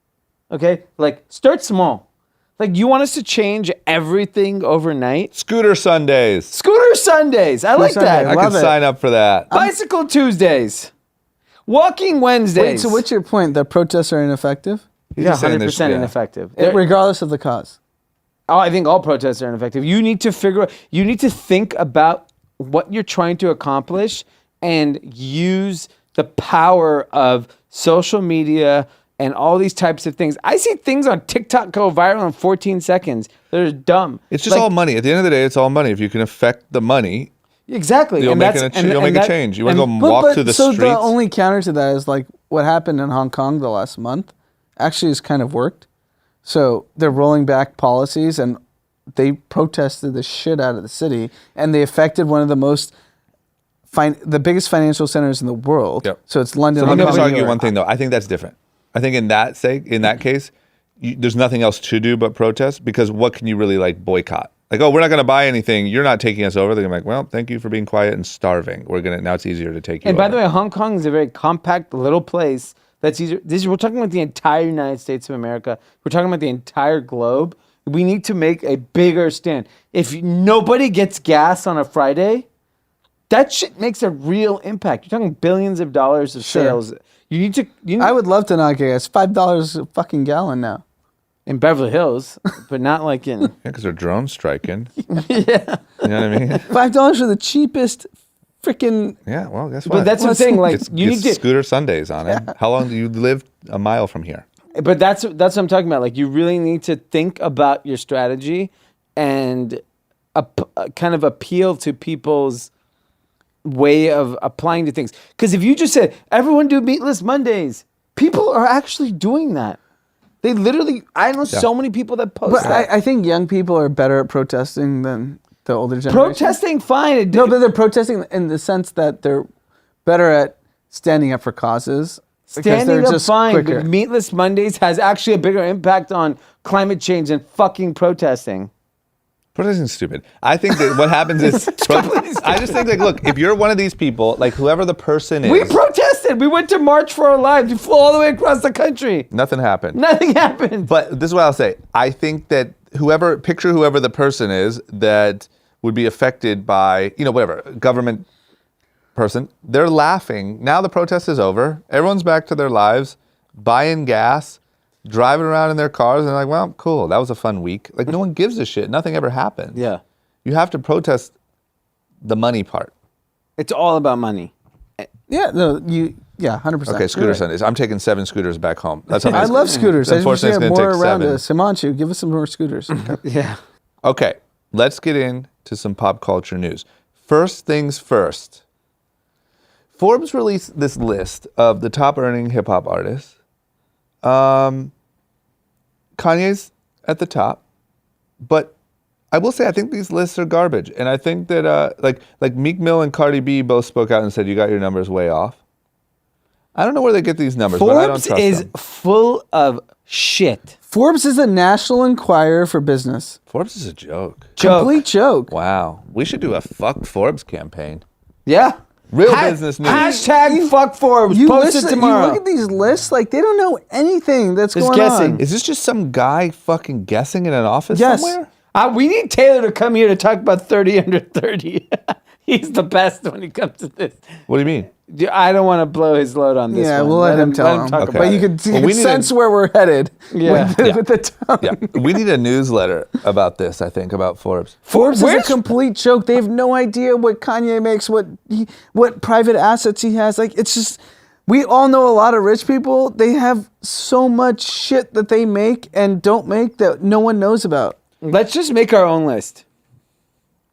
Okay? Like, start small. Like, you want us to change everything overnight? Scooter Sundays. Scooter Sundays. I like Sunday. that. I love could it. sign up for that. Bicycle Tuesdays. Walking Wednesdays. Wait, so what's your point? That protests are ineffective? Yeah, just saying 100% there's- yeah. ineffective. Regardless of the cause. Oh, I think all protests are ineffective. You need to think about what you're trying to accomplish and use the power of social media and all these types of things. I see things on TikTok go viral in 14 seconds. They're dumb. It's just all money. At the end of the day, it's all money. If you can affect the money, Exactly. you'll make a change. You want to go walk through the so streets. the only counter to that is like what happened in Hong Kong the last month actually has kind of worked. So they're rolling back policies and they protested the shit out of the city and they affected one of the the biggest financial centers in the world. Yep. So it's London. Let Hong me Kong, just New argue York. one thing though. I think that's different. I think in that case, there's nothing else to do but protest because what can you really like boycott? Like, oh, we're not going to buy anything. You're not taking us over. They're gonna be like, well, thank you for being quiet and starving. Now it's easier to take you. And by over. the way, Hong Kong is a very compact little place. That's easier. We're talking about the entire United States of America. We're talking about the entire globe. We need to make a bigger stand. If nobody gets gas on a Friday, that shit makes a real impact. You're talking billions of dollars of sales. You need to. I would love to not get gas. $5 a fucking gallon now. in Beverly Hills, but not like in. Yeah, because they're drone striking. Yeah. You know what I mean? $5 for the cheapest freaking. Yeah, well, guess what? But that's what I'm saying. Like It's you need to. Scooter Sundays on it. How long do you live a mile from here? But that's what I'm talking about. Like you really need to think about your strategy and kind of appeal to people's way of applying to things. Because if you just said everyone do meatless Mondays, people are actually doing that. They literally, I know so many people that post But that. I think young people are better at protesting than the older generation. Protesting, fine. No, but they're protesting in the sense that they're better at standing up for causes. Because they're Standing up just fine, quicker. but Meatless Mondays has actually a bigger impact on climate change than fucking protesting. Protesting's stupid. I think that what happens is, I just think like, look, if you're one of these people, like whoever the person is, We protested. We went to March for Our Lives. We flew all the way across the country. nothing happened. Nothing happened. But this is what I'll say. I think that picture whoever the person is that would be affected by, whatever, government person, they're laughing. Now the protest is over. Everyone's back to their lives, buying gas, driving around in their cars, and they're like, well, cool, that was a fun week. Like, no one gives a shit. Nothing ever happens. Yeah. You have to protest the money part. It's all about money. Yeah, no, 100%. Okay, scooter Sundays. I'm taking 7 scooters back home. That's how I love scooters. I just wish we Unfortunately, had it's gonna more take around 7. us. Himanshu, give us some more scooters. Yeah. Okay, let's get into some pop culture news. First things first. Forbes released this list of the top earning hip hop artists. Kanye's at the top, but I will say I think these lists are garbage, and I think that like Meek Mill and Cardi B both spoke out and said you got your numbers way off. I don't know where they get these numbers, but I don't Forbes trust is them. full of shit. Forbes is a National Enquirer for business. Forbes is a joke. Complete joke. Wow, we should do a fuck Forbes campaign. Yeah. Real business news. Hashtag fuck Forbes. Post it tomorrow. You look at these lists, like they don't know anything that's Just going guessing. on. Is this just some guy fucking guessing in an office Yes. somewhere? We need Taylor to come here to talk about 30 under 30. He's the best when it comes to this. What do you mean? I don't want to blow his load on this Yeah, one. we'll let him tell him. talk Okay. about But you it. could Well, we need sense a- where we're headed Yeah. with the tone. Yeah, we need a newsletter about this, I think, about Forbes. Forbes is a Where's- complete joke. They have no idea what Kanye makes, what private assets he has. Like, it's just, we all know a lot of rich people. They have so much shit that they make and don't make that no one knows about. Let's just make our own list.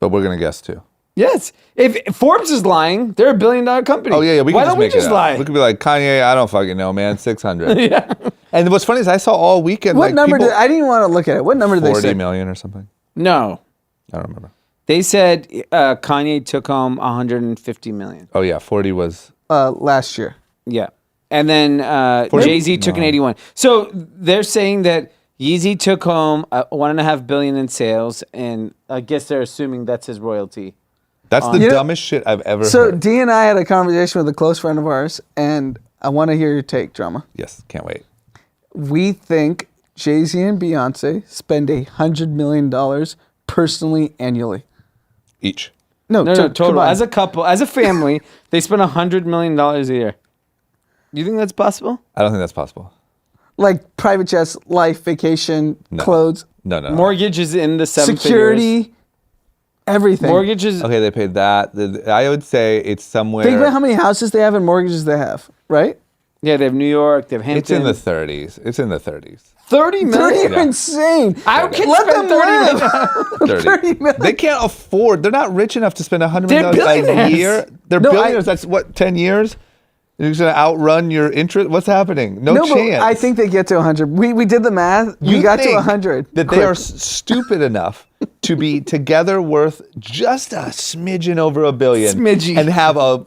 But we're going to guess too. Yes. If Forbes is lying, they're $1 billion company. Oh, yeah, we can Why just don't we make just it up. lie? We could be like, Kanye, I don't fucking know, man, 600. Yeah. And what's funny is I saw all weekend, What like, number people, I didn't even want to look at it. What number did they 40 say? million or something. No. I don't remember. They said Kanye took home $150 million. Oh, yeah, 40 was, Last year. Yeah. And then Jay-Z took an 81. So they're saying that Yeezy took home $1.5 billion in sales, and I guess they're assuming that's his royalty. That's the dumbest shit I've ever So heard. D and I had a conversation with a close friend of ours, and I want to hear your take, Drama. Yes, can't wait. We think Jay-Z and Beyonce spend $100 million personally annually. Each. No, Total. combined. As a couple, as a family, they spend $100 million a year. Do you think that's possible? I don't think that's possible. Like private jets, life, vacation, clothes, No. Mortgages in the seven security, figures. everything. Mortgages. Okay, they paid that. I would say it's somewhere. Think about how many houses they have and mortgages they have, right? Yeah, they have New York. They have Hampton. It's in the 30s. It's in the 30s. 30 million. You're insane. I can Let spend them 30 live. million. 30. 30 million. They can't afford. They're not rich enough to spend $100 They're million a billionaires. year. They're No, billionaires. That's what, 10 years? You're just gonna outrun your interest. What's happening? No No, but chance. I think they get to 100. We did the math. We You got to think 100. That they are stupid enough to be together worth just a smidgen over $1 billion, Smidgy. and have a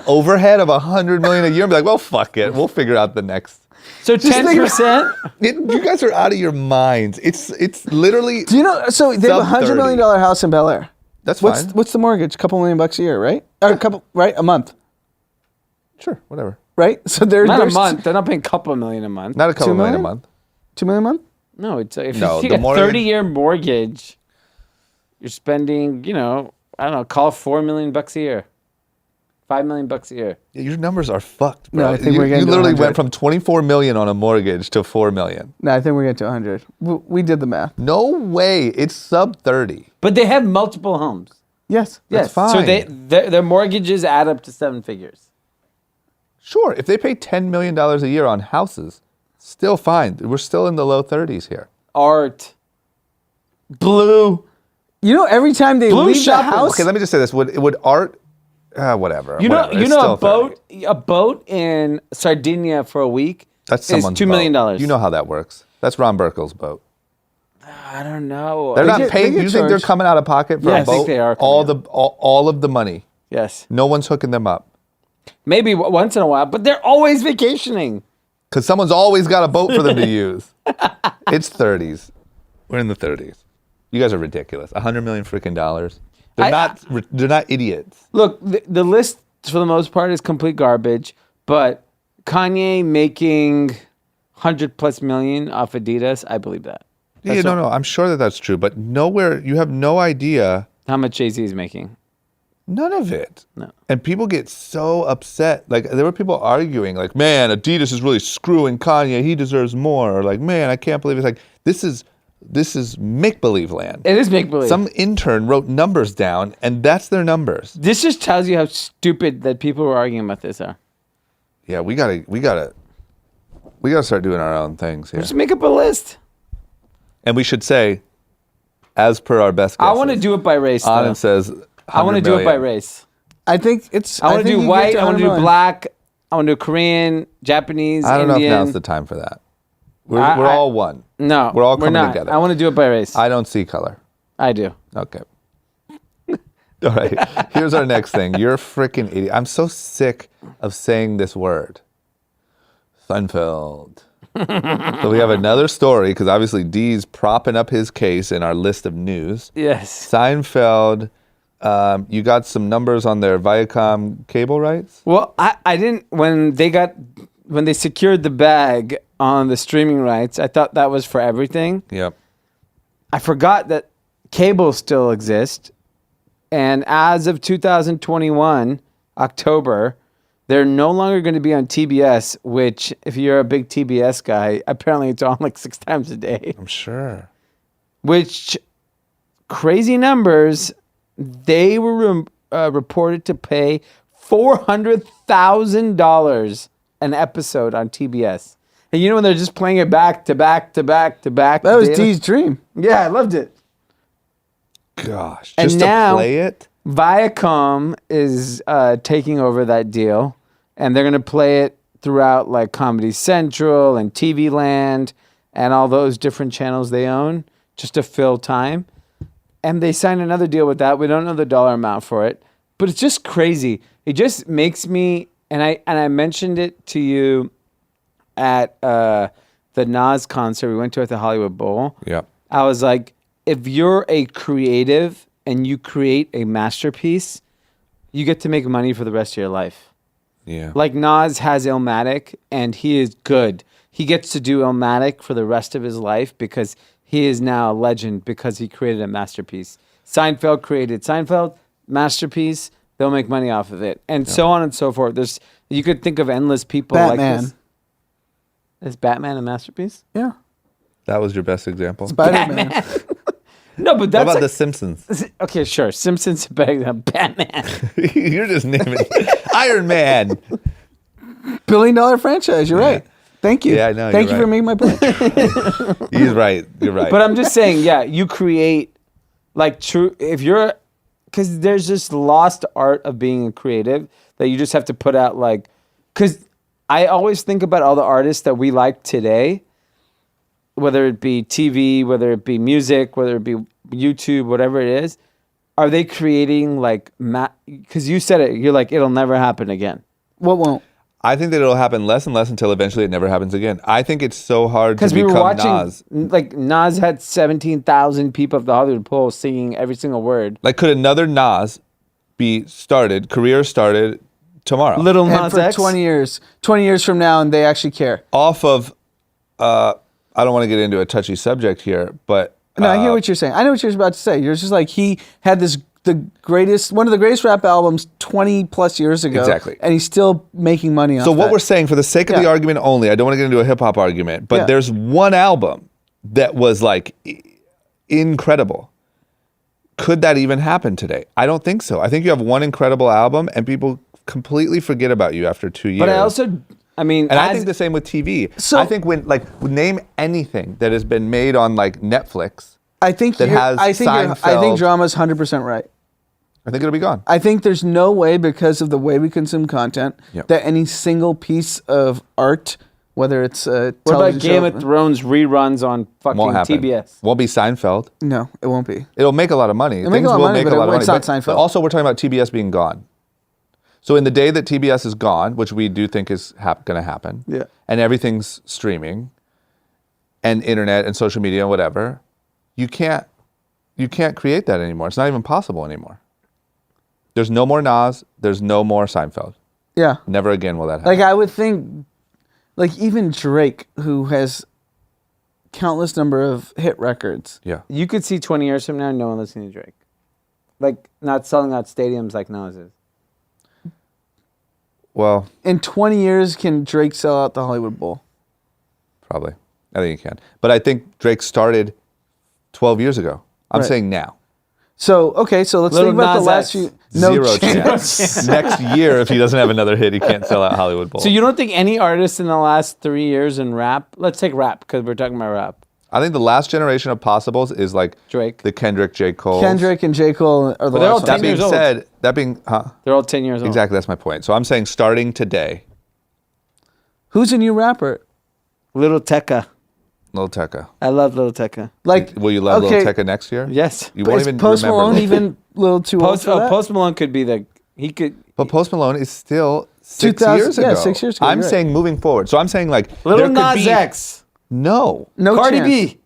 overhead of $100 million a year, and be like, well, fuck it, we'll figure out the next. So 10%. You guys are out of your minds. It's literally. Do you know? So they have a $100 million house in Bel Air. That's What's fine. what's the mortgage? A couple $1 million a year, right? Or a couple, right? A month, Sure, whatever. right? So they're Not a month. They're not paying a couple million a month. Not a couple $2 million a million? month. $2 million a month. No, it's if No, you take the a mortgage- 30-year mortgage, you're spending, I don't know, call it $4 million a year. $5 million a year. Yeah, your numbers are fucked, bro. No, I think you, we're getting you to literally 100. went from 24 million on a mortgage to 4 million. No, I think we're getting to 100. We did the math. No way. It's sub 30. But they have multiple homes. Yes. Yes. fine. So their mortgages add up to 7 figures. Sure, if they pay $10 million a year on houses, still fine. We're still in the low 30s here. Art. Blue. You know, every time they Blue leave shopping. the house, Okay, let me just say this. Would art, whatever. You know, whatever. It's still 30. a boat in Sardinia for a week That's is someone's $2 million. boat. You know how that works. That's Ron Burkle's boat. I don't know. They're not get- paying. they get You think they're charged. coming out of pocket for Yeah, a I boat? think they are all coming all of the money. Yes. No one's hooking them up Maybe once in a while, but they're always vacationing. because someone's always got a boat for them to use. It's 30s. We're in the 30s. You guys are ridiculous. $100 million freaking dollars. They're not idiots. Look, the list for the most part is complete garbage, but Kanye making 100+ million off Adidas, I believe that. Yeah, no. I'm sure that's true, but nowhere. You have no idea. How much Jay-Z is making? None of it. No. And people get so upset. Like, there were people arguing, like, man, Adidas is really screwing Kanye. He deserves more. Or like, man, I can't believe it's like, this is make-believe land. It is make-believe. Some intern wrote numbers down, and that's their numbers. This just tells you how stupid that people who are arguing about this are. Yeah, we gotta start doing our own things here. Just make up a list. And we should say, as per our best guesses. I want to do it by race. Anand Though. says, I want to do it by 100 million. race. I think it's. I want to think do you white. get I want to do 100 million. black. I want to do Korean, Japanese, I don't know Indian. if now's the time for that. We're I- all one. No, We're all coming not. together. I want to do it by race. I don't see color. I do. Okay. All right. Here's our next thing. You're a freaking idiot. I'm so sick of saying this word. Seinfeld. So we have another story because obviously D's propping up his case in our list of news. Yes. Seinfeld. You got some numbers on their Viacom cable rights? Well, I didn't when they secured the bag on the streaming rights. I thought that was for everything. Yep. I forgot that cable still exists, and as of 2021 October, they're no longer going to be on TBS. Which, if you're a big TBS guy, apparently it's on like 6 times a day. I'm sure. Which crazy numbers. They were reported to pay $400,000 an episode on TBS. And you know when they're just playing it back to back to back to back. That was daily? D's dream. Yeah, I loved it. Gosh. And Just now- to play it? Viacom is taking over that deal, and they're going to play it throughout like Comedy Central and TV Land and all those different channels they own just to fill time. And they signed another deal with that. We don't know the dollar amount for it, but it's just crazy. It just makes me, and I mentioned it to you at the Nas concert we went to at the Hollywood Bowl. Yeah. I was like, if you're a creative and you create a masterpiece, you get to make money for the rest of your life. Yeah. Like Nas has Illmatic and he is good. He gets to do Illmatic for the rest of his life because he is now a legend because he created a masterpiece. Seinfeld created Seinfeld, masterpiece. They'll make money off of it, and so on and so forth. You could think of endless people Batman. like this. Is Batman a masterpiece? Yeah. That was your best example. Spider-Man. No, but What that's about like, The Simpsons? okay. Sure, Simpsons better than Batman. You're just naming Iron Man. $1 billion franchise. You're right. Thank you. Yeah, I know, Thank you're you for right. making my point. He's right. You're right. But I'm just saying, yeah, you create like true. If you're, because there's this lost art of being a creative that you just have to put out. Like, because I always think about all the artists that we like today, whether it be TV, whether it be music, whether it be YouTube, whatever it is. Are they creating like because you said it, you're like, it'll never happen again. What won't? I think that it'll happen less and less until eventually it never happens again. I think it's so hard to Because we become were watching, Nas. like Nas had 17,000 people at the Hollywood Bowl singing every single word. Like, could another Nas be started, career started tomorrow? Little And Nas for X. 20 years from now, and they actually care. Off of, I don't want to get into a touchy subject here, but No, I hear what you're saying. I know what you're about to say. You're just like, he had one of the greatest rap albums 20 plus years ago. Exactly. And he's still making money off so what that. we're saying, for the sake of the Yeah. argument only, I don't want to get into a hip hop argument, but Yeah. there's one album that was like incredible. Could that even happen today? I don't think so. I think you have one incredible album and people completely forget about you after 2 years. But I also, I mean, And I think the same with TV. So- I think name anything that has been made on like Netflix. I think that has I think Seinfeld. drama's 100% right. I think it'll be gone. I think there's no way, because of the way we consume content, Yep. that any single piece of art, whether it's a what about television Game show, of Thrones reruns on fucking Won't happen. TBS? Won't be Seinfeld. no, it won't be. It'll make a lot of money. It'll make a lot of money, but it's not Seinfeld. But also, we're talking about TBS being gone. So in the day that TBS is gone, which we do think is going to happen, Yeah. and everything's streaming, and internet and social media and whatever, you can't create that anymore. It's not even possible anymore. There's no more Nas. There's no more Seinfeld. Yeah. Never again will that happen. Like, I would think, like, even Drake, who has countless number of hit records. Yeah. You could see 20 years from now, no one listening to Drake. Like, not selling out stadiums like Nas is. Well, In 20 years, can Drake sell out the Hollywood Bowl? probably. I think you can. But I think Drake started 12 years ago. I'm Right. saying now. So, okay, so let's Little think about Nas the last X. few. Zero chance. Next year, if he doesn't have another hit, he can't sell out Hollywood Bowl. So you don't think any artist in the last 3 years in rap, let's take rap because we're talking about rap. I think the last generation of possibles is like Drake. the Kendrick, J. Cole. Kendrick and J. Cole are the they're all last 10 That ones. being years old. said, They're all 10 years old. exactly, that's my point. So I'm saying starting today, Who's a new rapper? Little Tecca. Lil Tecca. I love Little Tecca. Like, Will you love okay, Lil Tecca next year? Yes. You but won't is even Post remember. Malone Lil- even a little too old Post, for that? Post Malone could be he could. But Post Malone is still 6 2000 years ago. yeah, 6 years ago, I'm you're right. saying moving forward. So I'm saying like Little there could Nas be, X. No. No Cardi chance. B.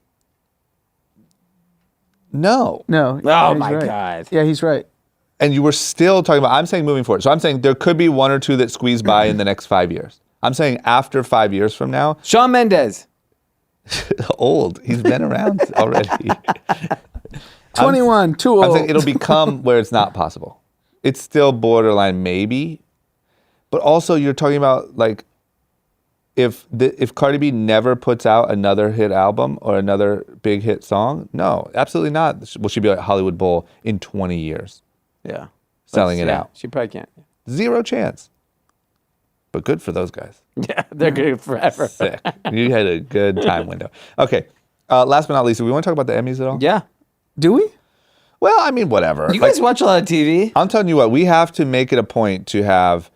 No. No. Oh he's my right. God. Yeah, he's right. And you were still talking about, I'm saying moving forward. So I'm saying there could be one or two that squeeze by in the next 5 years. I'm saying after 5 years from now, Shawn Mendes. old. He's been around already. 21, too I'm old. saying it'll become where it's not possible. It's still borderline maybe, but also you're talking about like if Cardi B never puts out another hit album or another big hit song, no, absolutely not. Will she be at Hollywood Bowl in 20 years Yeah. selling it Yeah, out? She probably can't. Zero chance. But good for those guys. Yeah, they're good forever. Sick. You had a good time window. Okay. Last but not least, do we want to talk about the Emmys at all? Yeah. Do we? Well, I mean, whatever. You Like, guys watch a lot of TV. I'm telling you what, we have to make it a point to have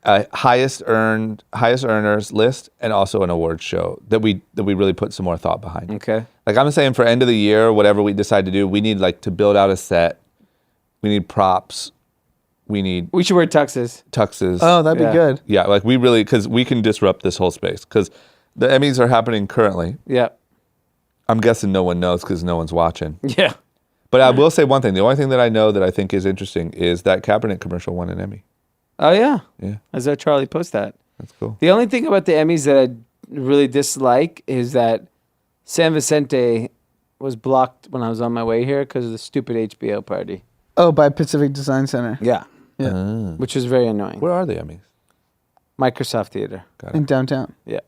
a highest earners list and also an awards show that we really put some more thought behind. Okay. Like I'm saying for end of the year, whatever we decide to do, we need like to build out a set. We need props. we need We should wear tuxes. tuxes. Oh, that'd Yeah. be good. Yeah, like we really, because we can disrupt this whole space. Because the Emmys are happening currently. Yeah. I'm guessing no one knows because no one's watching. Yeah. But I will say one thing. The only thing that I know that I think is interesting is that Kaepernick commercial won an Emmy. Oh, yeah. Yeah, I saw Charlie post that. that's cool. The only thing about the Emmys that I really dislike is that San Vicente was blocked when I was on my way here because of the stupid HBO party. Oh, by Pacific Design Center. Yeah. Yeah. Which was very annoying. Where are the Emmys? Microsoft Theater. Got In it. downtown. Yeah.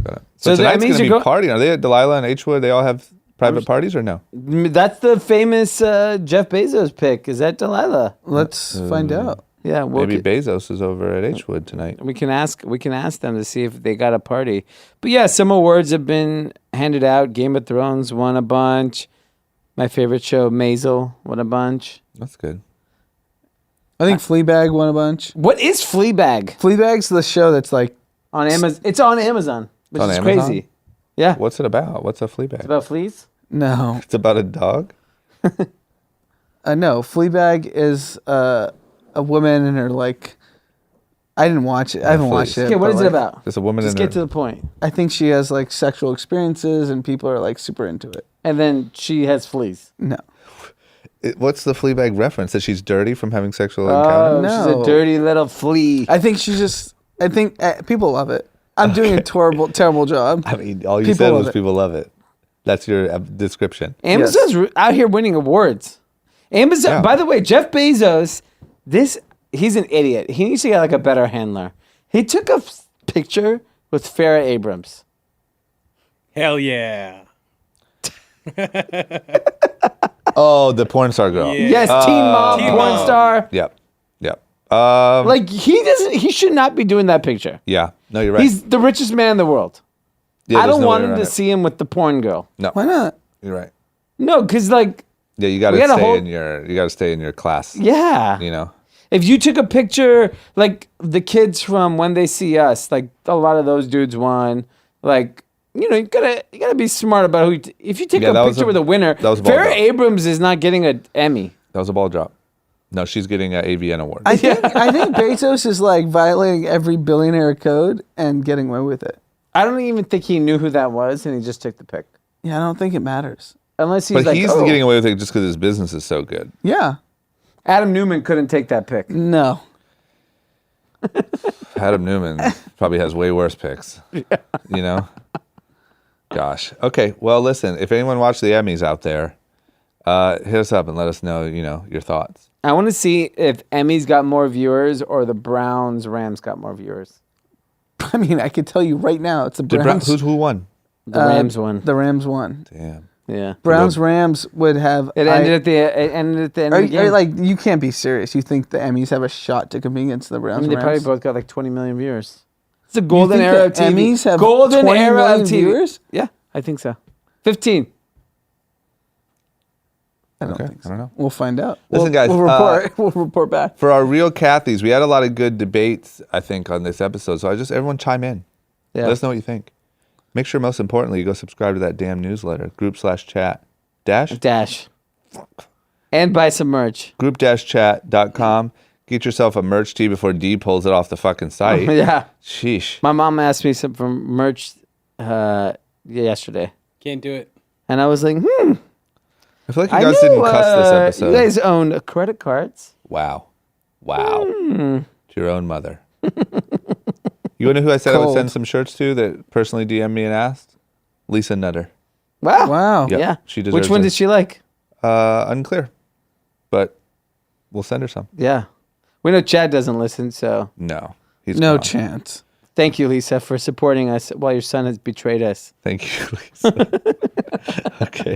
Got it. So So the tonight's Emmys going to are be partying. Are they at Delilah and H Wood? They all have private parties or no? That's the famous Jeff Bezos pick. Is that Delilah? Let's find out. Yeah. Maybe Bezos is over at H Wood tonight. We can ask them to see if they got a party. But yeah, some awards have been handed out. Game of Thrones won a bunch. My favorite show, Maisel, won a bunch. That's good. I think Fleabag won a bunch. What is Fleabag? Fleabag's the show that's like, On Amazon. It's on Amazon, which On is Amazon? crazy. Yeah. What's it about? What's a Fleabag? It's about fleas? no. It's about a dog? No, Fleabag is a woman and her like, I didn't watch it. I haven't watched it. Okay, what but, is it like, about? Just a woman Just in get her... to the point. I think she has like sexual experiences and people are like super into it. And then she has fleas. No. What's the Fleabag reference? That she's dirty from having sexual Oh, encounters? she's No. a dirty little flea. I think she's just, I think people love it. I'm doing a terrible job. I mean, all you People said love was it. people love it. That's your description. Amazon's out here winning awards. Amazon, Yeah. by the way, Jeff Bezos, he's an idiot. He needs to get like a better handler. He took a picture with Farrah Abrams. Hell yeah. Oh, the porn star girl. Yeah. Yes, teen mom, Teen porn mom. star. Yep. Yep. Like he should not be doing that picture. Yeah. No, you're right. He's the richest man in the world. Yeah, I there's don't no want way him around to it. see him with the porn girl. No, Why not? you're right. No, because like, Yeah, you got We to gotta stay hold- in your. You got to stay in your class. yeah. You know. If you took a picture, like the kids from When They See Us, like a lot of those dudes won. Like, you know, you gotta be smart about who. If you take Yeah, a that was picture a- with a winner, that was a ball Farrah drop. Abrams is not getting an Emmy. That was a ball drop. No, she's getting an AVN award. I think Bezos is like violating every billionaire code and getting away with it. I don't even think he knew who that was, and he just took the pic. Yeah, I don't think it matters. Unless he's but like, he's oh, getting away with it just because his business is so good. Yeah. Adam Newman couldn't take that pic. No. Adam Newman probably has way worse picks. You know? Gosh. Okay. Well, listen, if anyone watched the Emmys out there, hit us up and let us know, you know, your thoughts. I want to see if Emmys got more viewers or the Browns Rams got more viewers. I mean, I could tell you right now, it's the Did Browns. who won? The Rams won. The Rams won. Damn. Yeah. Browns Rams would have. It ended at the end of the Are game. you, like, you can't be serious. You think the Emmys have a shot to compete against the I Browns? mean, they probably Rams? both got like 20 million viewers. It's a golden think era the of TV. Emmys have golden 20 era million of TV. viewers? Yeah, I think so. 15. I don't Okay. think so. I don't know. We'll find out. Listen, guys, We'll report. We'll report back. For our real Cathys, we had a lot of good debates, I think, on this episode. So everyone chime in. Yeah. Let us know what you think. Make sure, most importantly, you go subscribe to that damn newsletter, group/chat Dash. And buy some merch. group-chat.com. Get yourself a merch tee before D pulls it off the fucking site. Yeah. Sheesh. My mom asked me some from merch yesterday. Can't do it. And I was like, I feel like you guys didn't cuss this episode. You guys own credit cards. Wow. To your own mother. You know who I said I would Cold. send some shirts to that personally DM'd me and asked? Lisa Nutter. Wow. Wow. Yep, Yeah. she deserves Which one it. did she like? Unclear. But we'll send her some. Yeah. We know Chad doesn't listen, so No. He's No gone. chance. thank you, Lisa, for supporting us while your son has betrayed us. Thank you, Lisa. Okay.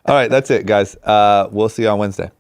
All right, that's it, guys. We'll see you on Wednesday.